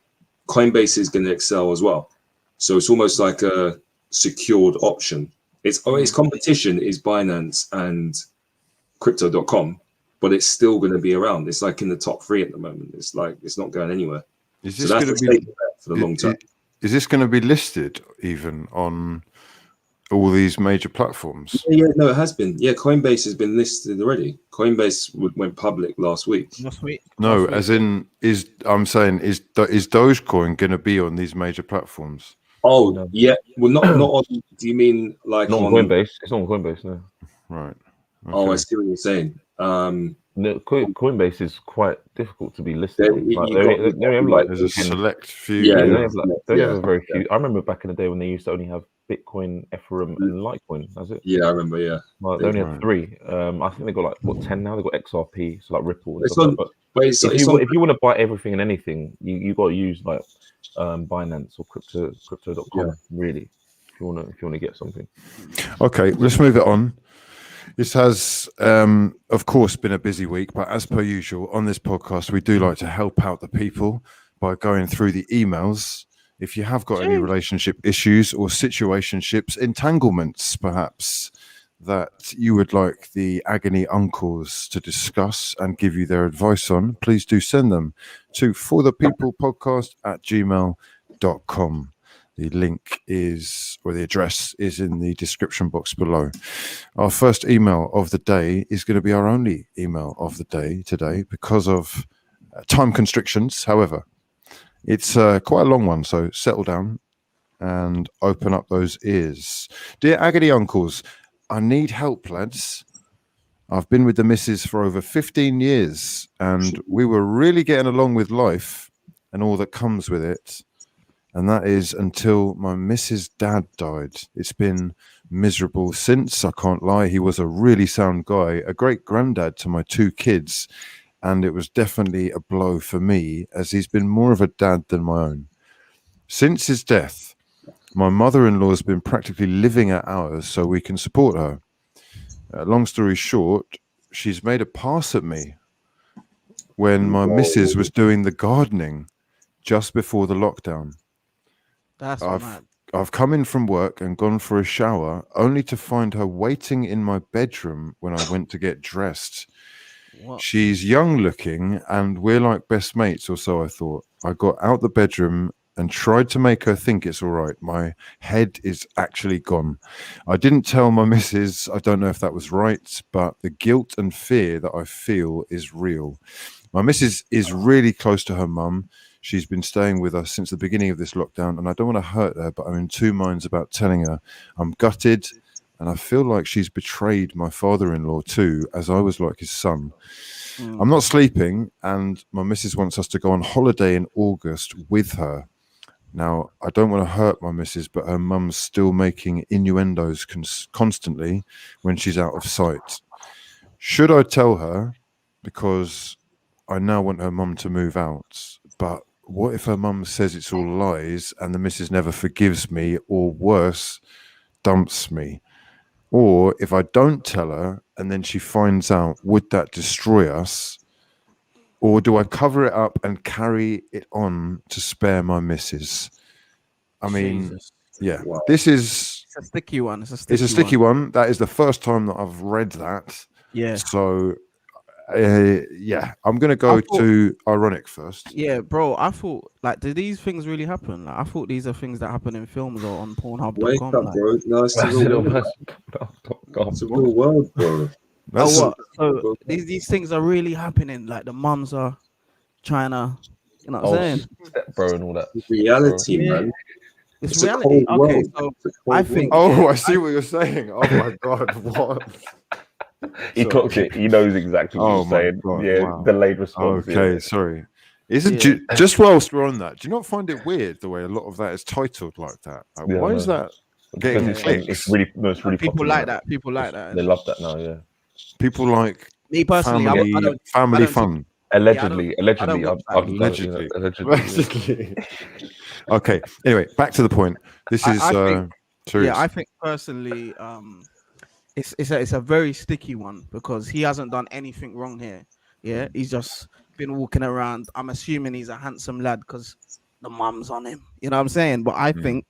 Coinbase is going to excel as well. So it's almost like a secured option. Its competition is Binance and crypto.com, but it's still going to be around. It's like in the top 3 at the moment. It's like it's not going anywhere. Is this going to be for the long term? Is this going to be listed even on all these major platforms? Yeah, no, it has been. Yeah, Coinbase has been listed already. Coinbase went public last week. No, as in is Dogecoin going to be on these major platforms? Oh, no. Yeah. Well, not on. Do you mean like not on Coinbase? It's not on Coinbase, no. Right. Okay. Oh, I see what you're saying. No, Coinbase is quite difficult to be listed. There's a select few. Yeah, they have a very few. I remember back in the day when they used to only have Bitcoin, Ethereum, and Litecoin. That's it. Yeah, I remember. Yeah, well, they only had 3. I think they got 10 now. They got XRP, so like Ripple. And if you want to buy everything and anything, you got to use Binance or crypto.com. Really, if you want to get something. Okay, let's move it on. This has, of course, been a busy week, but as per usual, on this podcast, we do like to help out the people by going through the emails. If you have got any relationship issues or situationships, entanglements, perhaps, that you would like the Agony Uncles to discuss and give you their advice on, please do send them to forthepeoplepodcast@gmail.com. The link is, or the address is in the description box below. Our first email of the day is going to be our only email of the day today because of time constrictions. However, it's quite a long one, so settle down and open up those ears. Dear Agony Uncles, I need help, lads. I've been with the missus for over 15 years and we were really getting along with life and all that comes with it. And that is until my missus' dad died. It's been miserable since, I can't lie. He was a really sound guy, a great granddad to my 2 kids, and it was definitely a blow for me, as he's been more of a dad than my own. Since his death, my mother-in-law has been practically living at ours so we can support her. Long story short, she's made a pass at me when my missus was doing the gardening just before the lockdown. That's mad. I've come in from work and gone for a shower, only to find her waiting in my bedroom when I went to get dressed. What? She's young looking, and we're like best mates, or so I thought. I got out the bedroom and tried to make her think it's all right. My head is actually gone. I didn't tell my missus. I don't know if that was right, but the guilt and fear that I feel is real. My missus is really close to her mum. She's been staying with us since the beginning of this lockdown, and I don't want to hurt her, but I'm in two minds about telling her. I'm gutted, and I feel like she's betrayed my father-in-law too, as I was like his son. I'm not sleeping, and my missus wants us to go on holiday in August with her. Now, I don't want to hurt my missus, but her mum's still making innuendos constantly when she's out of sight. Should I tell her? Because I now want her mum to move out. But what if her mum says it's all lies and the missus never forgives me, or worse, dumps me? Or if I don't tell her and then she finds out, would that destroy us? Or do I cover it up and carry it on to spare my missus? I mean, Jesus. yeah, Wow. this is... It's a sticky one. It's a sticky one. That is the first time that I've read that. Yeah. So, yeah, I'm going to go to ironic first. Yeah, bro, I thought, like, do these things really happen? Like, I thought these are things that happen in films or on Pornhub.com. Wake up, like. bro. No, it's the real world. It's the real world, bro. That's What? So these things are really happening. Like, the mums are trying to, you know what I'm saying? Step bro and all that. Reality, Yeah. man. It's It's a reality. cold Okay, world. so It's a cold I think. Oh, I see what you're saying. Oh my God, what? He clocked it. He knows exactly what Oh you're my saying. God, Yeah, wow. delayed response. Okay, yeah. sorry. Just whilst we're on that, do you not find it weird the way a lot of that is titled like that? Like, Yeah, why I is know. that getting Because clicks? it's really People popular like now. that. People like that. They love that now. Yeah. People like Me personally, family, I don't. family I don't fun. Allegedly, I don't watch that. Allegedly. allegedly. Okay. Anyway, back to the point. This is I think, serious. Yeah, I think personally, it's a very sticky one because he hasn't done anything wrong here. Yeah, he's just been walking around. I'm assuming he's a handsome lad because the mum's on him. You know what I'm saying? But I think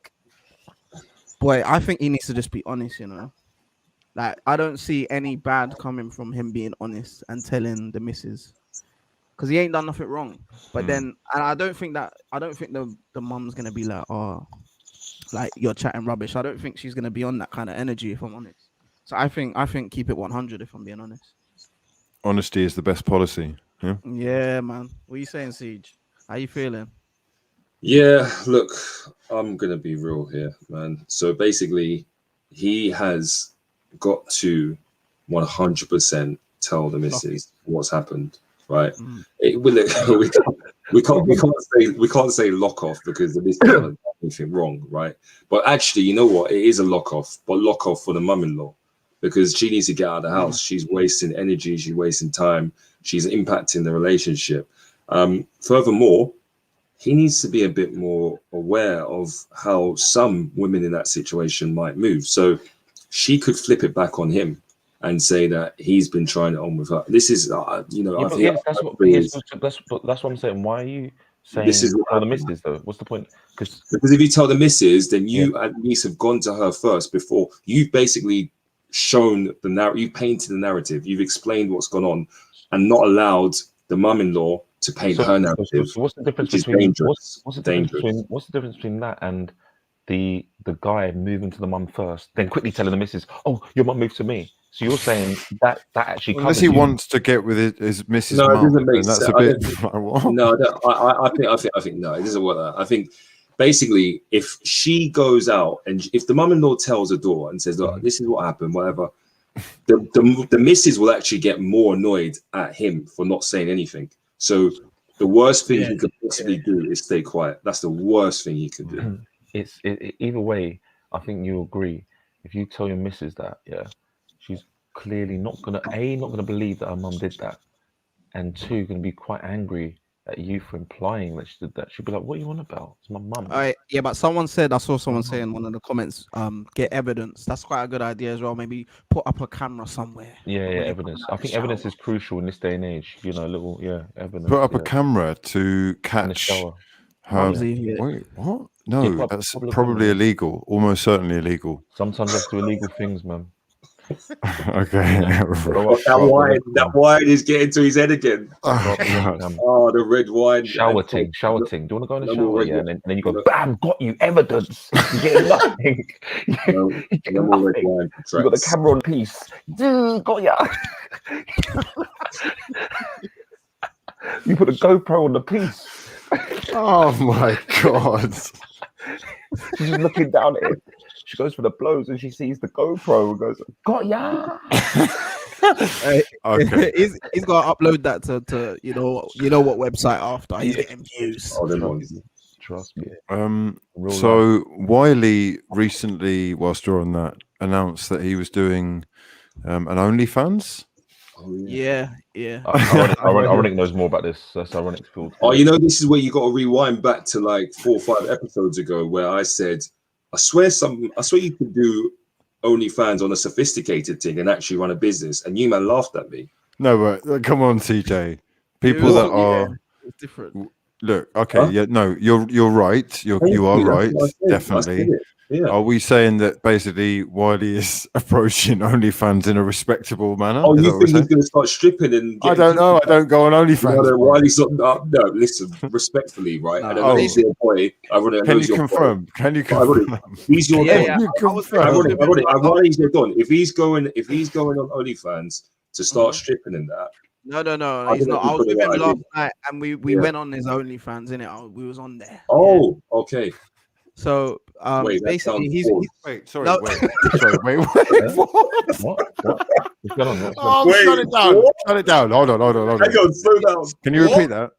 he needs to just be honest. You know, like I don't see any bad coming from him being honest and telling the missus because he ain't done nothing wrong. But then, and I don't think the mum's gonna be like, oh, like you're chatting rubbish. I don't think she's gonna be on that kind of energy, if I'm honest. So I think keep it 100, if I'm being honest. Honesty is the best policy. Yeah. Yeah, man. What are you saying, Siege? How you feeling? Yeah, look, I'm gonna be real here, man. So basically, he has got to 100% tell the missus what's happened, right? We can't say lock off because the missus hasn't done anything wrong, right? But actually, you know what? It is a lock off, but lock off for the mum-in-law because she needs to get out of the house. She's wasting energy, she's wasting time, she's impacting the relationship. Furthermore, he needs to be a bit more aware of how some women in that situation might move. So she could flip it back on him and say that he's been trying it on with her. This is, that's what I'm saying. Why are you saying this is tell the missus though? What's the point? Because if you tell the missus, then you at least have gone to her first before you've basically shown the narrative. You painted the narrative. You've explained what's gone on, and not allowed the mum-in-law to paint her narrative. So what's the difference between what's the difference between that and the guy moving to the mum first, then quickly telling the missus, "Oh, your mum moved to me." So you're saying that actually unless he wants to get with his missus' no, it mum, doesn't make that's sense. a bit. Like, what? No, I think no, it doesn't work that. I think basically, if she goes out and if the mum-in-law tells the door and says, "Look, this is what happened," whatever, the missus will actually get more annoyed at him for not saying anything. So the worst thing he could possibly do is stay quiet. That's the worst thing he could do. Either way, I think you agree. If you tell your missus that, she's clearly not gonna believe that her mum did that. and 2 going to be quite angry at you for implying that she did that. She'll be like, "What are you on about? It's my mum." Yeah, but I saw someone say in one of the comments, get evidence. That's quite a good idea as well. Maybe put up a camera somewhere. Yeah, when you're evidence. coming out I think the evidence shower. is crucial in this day and age. You know, a little, evidence. Put up a yeah. camera to in the catch shower. her. Mumsy, yeah. Wait, what? Yeah, No, put that's up a probably camera. illegal. Almost certainly illegal. Sometimes you have to do illegal things, man. Okay. That wine is getting to his head again. Oh, God. Oh, the red wine. Shower ting. Do you want to go in the No shower? more Yeah, and then you go, bam, got you evidence. You get nothing. No, You get no more red nothing. wine for You got the tracks. camera on piece. Got ya. You put the GoPro on the piece. Oh my God. She's just looking down at it. She goes for the blows and she sees the GoPro and goes, got ya. Okay. he's got to upload that to you know what website after he's getting views. Oh, them ones. Trust me. So Wiley recently, whilst you're on that, announced that he was doing an OnlyFans. Oh, yeah. Yeah. Ironic knows more about this. That's ironic. Oh, you know, this is where you got to rewind back to like 4 or 5 episodes ago, where I said, I swear you could do OnlyFans on a sophisticated thing and actually run a business, and you man laughed at me. No, but come on, TJ. People that are it's different. look, okay, Huh? yeah, no, you're right. You are right, definitely. Yeah. Are we saying that basically Wiley is approaching OnlyFans in a respectable manner? Oh, Is you that what think we're he's going to start stripping and? I don't know. I don't go on OnlyFans. No, Wiley's not. No, listen, respectfully, right? No. I don't know if your boy. Can you confirm? Can you confirm? He's your Yeah, don. yeah. You confirm. Wiley's your don. If he's going on OnlyFans to start stripping and that. No, I he's don't not. know I if was you with put him it last right, night, and we Yeah. went on his OnlyFans, innit? We was on there. Oh, okay. So Wait, that basically, sounds he's forced. Wait, sorry, No. wait. What? What? What's going on? Oh, Wait, shut it down. what? Shut it down. Hold on. Hang on, slow down. Can you repeat that?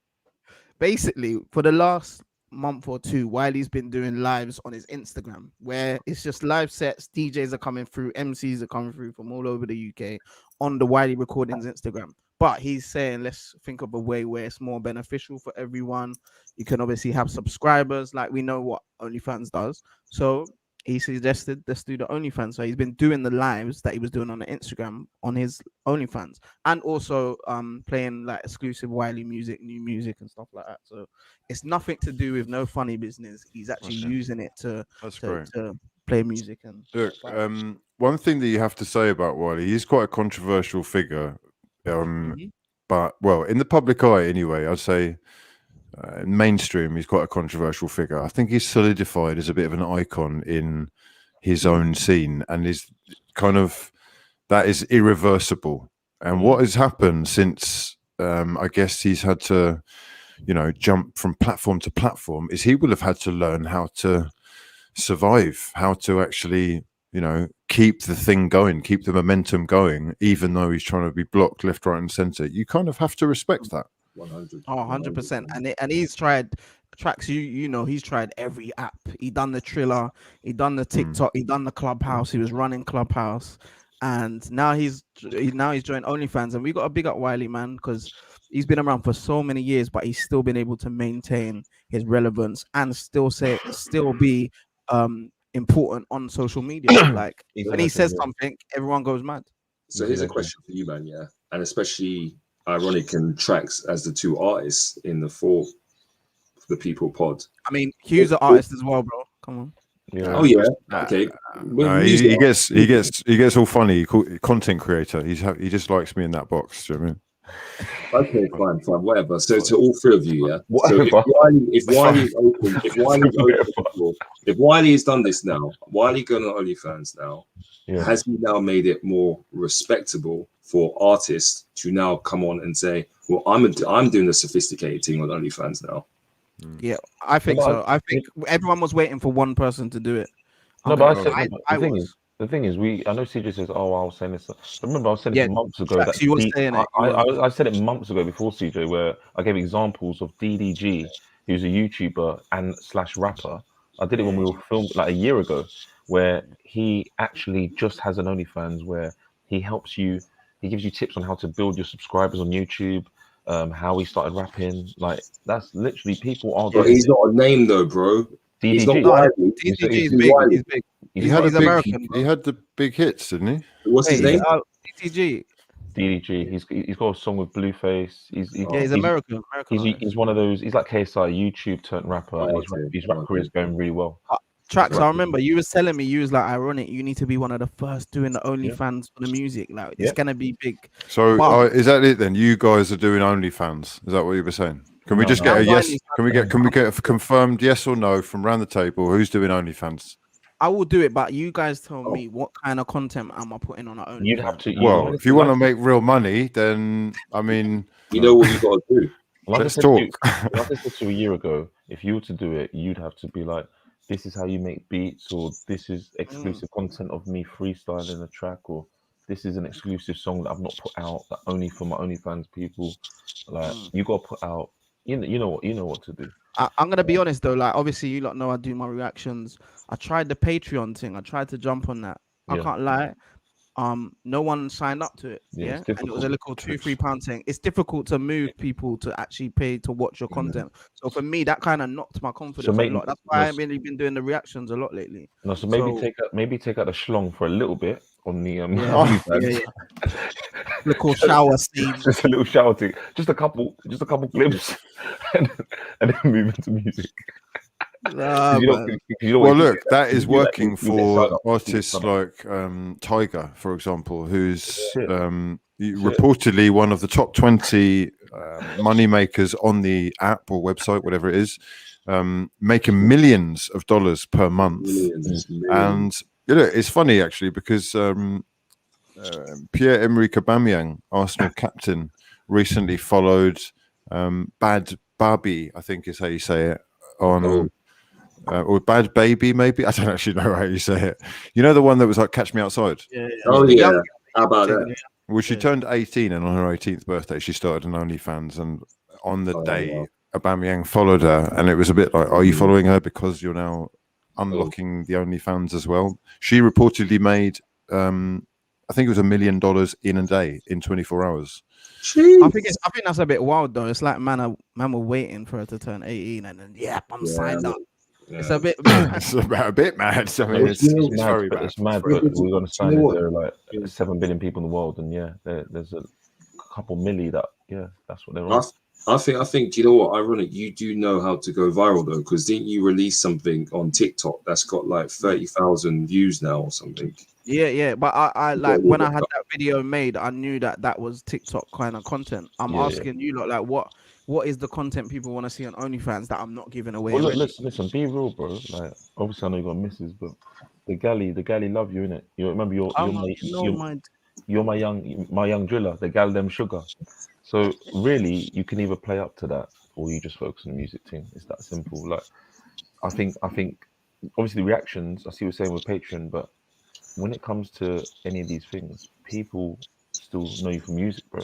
basically for the last month or two, Wiley's been doing lives on his Instagram where it's just live sets. DJs are coming through, MCs are coming through from all over the UK on the Wiley Recordings Instagram. But he's saying, let's think of a way where it's more beneficial for everyone. You can obviously have subscribers, like we know what OnlyFans does. So he suggested let's do the OnlyFans. So he's been doing the lives that he was doing on the Instagram on his OnlyFans, and also playing like exclusive Wiley music, new music, and stuff like that. So it's nothing to do with no funny business. He's actually using it to play music and look. One thing that you have to say about Wiley, he's quite a controversial figure. But well, in the public eye anyway, I'd say mainstream, he's quite a controversial figure. I think he's solidified as a bit of an icon in his own scene, and is kind of that is irreversible. And what has happened since I guess he's had to, jump from platform to platform, is he will have had to learn how to survive, how to actually keep the thing going, keep the momentum going, even though he's trying to be blocked left, right, and center. You kind of have to respect that. 100%. And he's tried tracks. He's tried every app. He done the Triller, he done the TikTok, he done the Clubhouse. He was running Clubhouse, and now he's joined OnlyFans. And we got to big up Wiley, man, because he's been around for so many years, but he's still been able to maintain his relevance and still be important on social media. Like when he says something, everyone goes mad. So here's a question for you, man. Yeah, and especially ironic and tracks as the two artists in the For the People pod. I mean, Hugh's an artist as well, bro. Come on. Yeah. Oh yeah. Okay. He gets all funny. Content creator. He just likes me in that box. Do you know what I mean? Okay, fine, whatever. So to all three of you, yeah. Whatever. So if Wiley has done this now, Wiley going on OnlyFans now, has he now made it more respectable for artists to now come on and say, well, I'm doing the sophisticated thing on OnlyFans now? Yeah, I think so. I think everyone was waiting for one person to do it. No, but the thing is, I know CJ says, "Oh, I was saying this." I remember I was saying it months ago. I said it months ago before CJ, where I gave examples of DDG, who's a YouTuber and / rapper. I did it when we were filming like a year ago, where he actually just has an OnlyFans where he helps you. He gives you tips on how to build your subscribers on YouTube. how he started rapping. Like that's literally people are. But he's not a name though, bro. He's not DDG. Wiley. DDG He's is big. Wiley. He's big. He had He's a big. American, bro. He had the big hits, didn't he? What's his name? DDG. DDG. He's got a song with Blueface. He's American. He's one of those. He's like KSI, YouTube turned rapper. And his rap career is going really well. Tracks. I remember you was telling me, you was like, ironic. You need to be one of the first doing the OnlyFans for the music. Like it's gonna be big. So is that it then? You guys are doing OnlyFans? Is that what you were saying? Can we just get a yes? Can we get a confirmed yes or no from round the table? Who's doing OnlyFans? I will do it, but you guys tell me what kind of content am I putting on the OnlyFans? You'd have to. Well, if you want to make real money, then I mean, you know what you got to do. Let's talk. Like I said to you a year ago, if you were to do it, you'd have to be like, this is how you make beats, or this is exclusive content of me freestyling a track, or this is an exclusive song that I've not put out that only for my OnlyFans people. Like you got to put out. You know what to do. I'm gonna be honest though. Like obviously you lot know I do my reactions. I tried the Patreon thing. I tried to jump on that. I can't lie. No one signed up to it. And it was a little £2-3 thing. It's difficult to move people to actually pay to watch your content. So for me, that kind of knocked my confidence a lot. That's why I've really been doing the reactions a lot lately. No, so maybe take out the schlong for a little bit on the little shower scene. Just a little shower thing. Just a couple clips, and then move into music. Well, look, that is working for artists like Tiger, for example, who's reportedly one of the top 20 money makers on the app or website, whatever it is, making millions of dollars per month. And it's funny actually because Pierre-Emerick Aubameyang, Arsenal captain, recently followed Bad Baby, I think is how you say it, on or Bad Baby, maybe. I don't actually know how you say it. You know the one that was like Catch Me Outside? Oh yeah. How about that? Well, she turned 18, and on her 18th birthday, she started an OnlyFans. And on the day, Aubameyang followed her, and it was a bit like, are you following her because you're now unlocking the OnlyFans as well? She reportedly made, I think it was $1 million in a day in 24 hours. Jeez. I think that's a bit wild though. It's like man were waiting for her to turn 18, and then I'm signed up. Yeah. It's a bit. It's a bit mad. I mean, it's mad, very bad. It's mad, but we're going to sign it. There are like 7 billion people in the world, and there's a couple milli that that's what they're on. I think you know what, ironic, you do know how to go viral though, because didn't you release something on TikTok that's got like 30,000 views now or something? Yeah, but I like when I had that video made, I knew that was TikTok kind of content. I'm asking you lot, like, what is the content people want to see on OnlyFans that I'm not giving away? Well, look, listen, be real, bro. Like, obviously, I know you got misses, but the galley love you, innit? You remember you're my young driller, the gal them sugar. So really, you can either play up to that or you just focus on the music team. It's that simple. Like, I think obviously the reactions, I see what you're saying with Patreon, but when it comes to any of these things, people still know you from music, bro.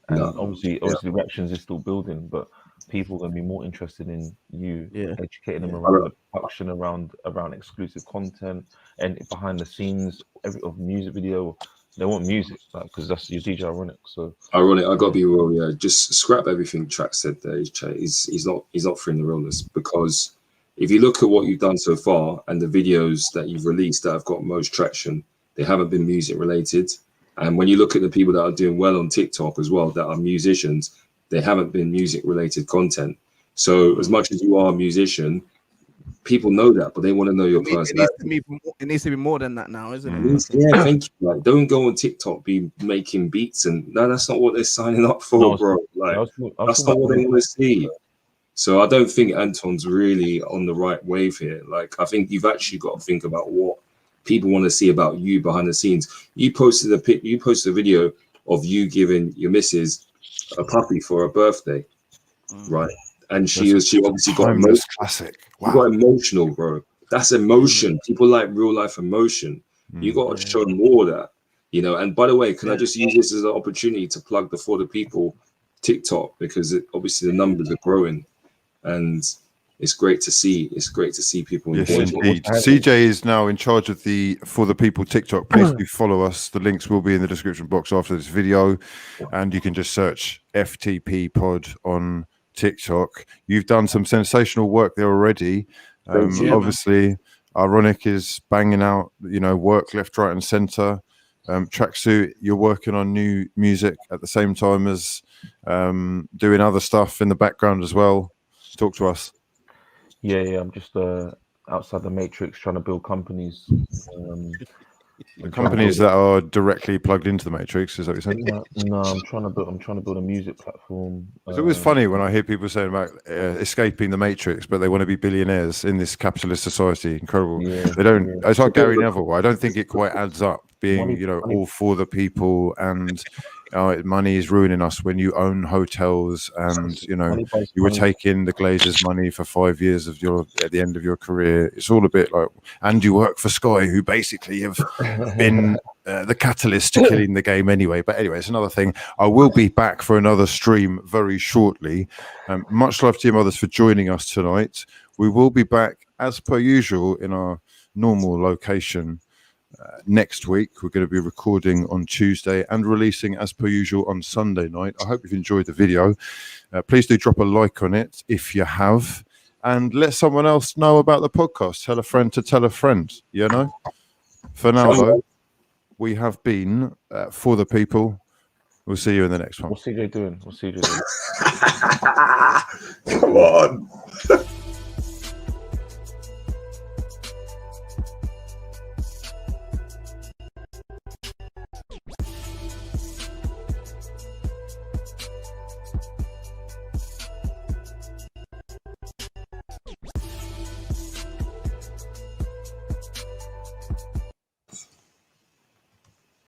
And obviously the reactions is still building, but people are going to be more interested in you educating them around the production, around exclusive content, and behind the scenes of music video. They want music, because that's your DJ Ironic. So Ironic, I gotta be real, yeah. Just scrap everything Track said there. He's not freeing the realness, because if you look at what you've done so far and the videos that you've released that have got most traction, they haven't been music related. And when you look at the people that are doing well on TikTok as well, that are musicians, they haven't been music related content. So as much as you are a musician, people know that, but they want to know your personality. It needs to be more than that now, isn't it? Yeah, thank you. Like, don't go on TikTok be making beats, and that's not what they're signing up for, bro. Like, that's not what they want to see. So I don't think Anton's really on the right wave here. Like, I think you've actually got to think about what people want to see about you behind the scenes. You posted a video of you giving your missus a puppy for her birthday, right? And she obviously got emotional. Classic. Wow. You got emotional, bro. That's emotion. People like real life emotion. You got to show more of that, And by the way, can I just use this as an opportunity to plug the For the People TikTok, because obviously the numbers are growing, and it's great to see. It's great to see people. Yes, engage. indeed. CJ is now in charge of the For the People TikTok. Please do follow us. The links will be in the description box after this video, and you can just search FTP Pod on TikTok. You've done some sensational work there already. Obviously, Ironic is banging out, work left, right, and center. Tracksuit, you're working on new music at the same time as doing other stuff in the background as well. Talk to us. Yeah, I'm just outside the matrix trying to build companies. Companies that are directly plugged into the matrix, is that what you're saying? No, I'm trying to build a music platform. It's always funny when I hear people saying about escaping the matrix, but they want to be billionaires in this capitalist society. Incredible. Yeah, they don't. Yeah. It's like Gary Neville. I don't think it quite adds up. Being, all for the people, and money is ruining us when you own hotels, and you were taking the Glazers' money for 5 years of at the end of your career. It's all a bit like, and you work for Sky, who basically have been the catalyst to killing the game anyway. But anyway, it's another thing. I will be back for another stream very shortly. Much love to you, mothers, for joining us tonight. We will be back as per usual in our normal location. Next week. We're going to be recording on Tuesday and releasing as per usual on Sunday night. I hope you've enjoyed the video. Please do drop a like on it if you have, and let someone else know about the podcast. Tell a friend to tell a friend, For now, though, we have been For the People. We'll see you in the next one. What's CJ doing? Come on.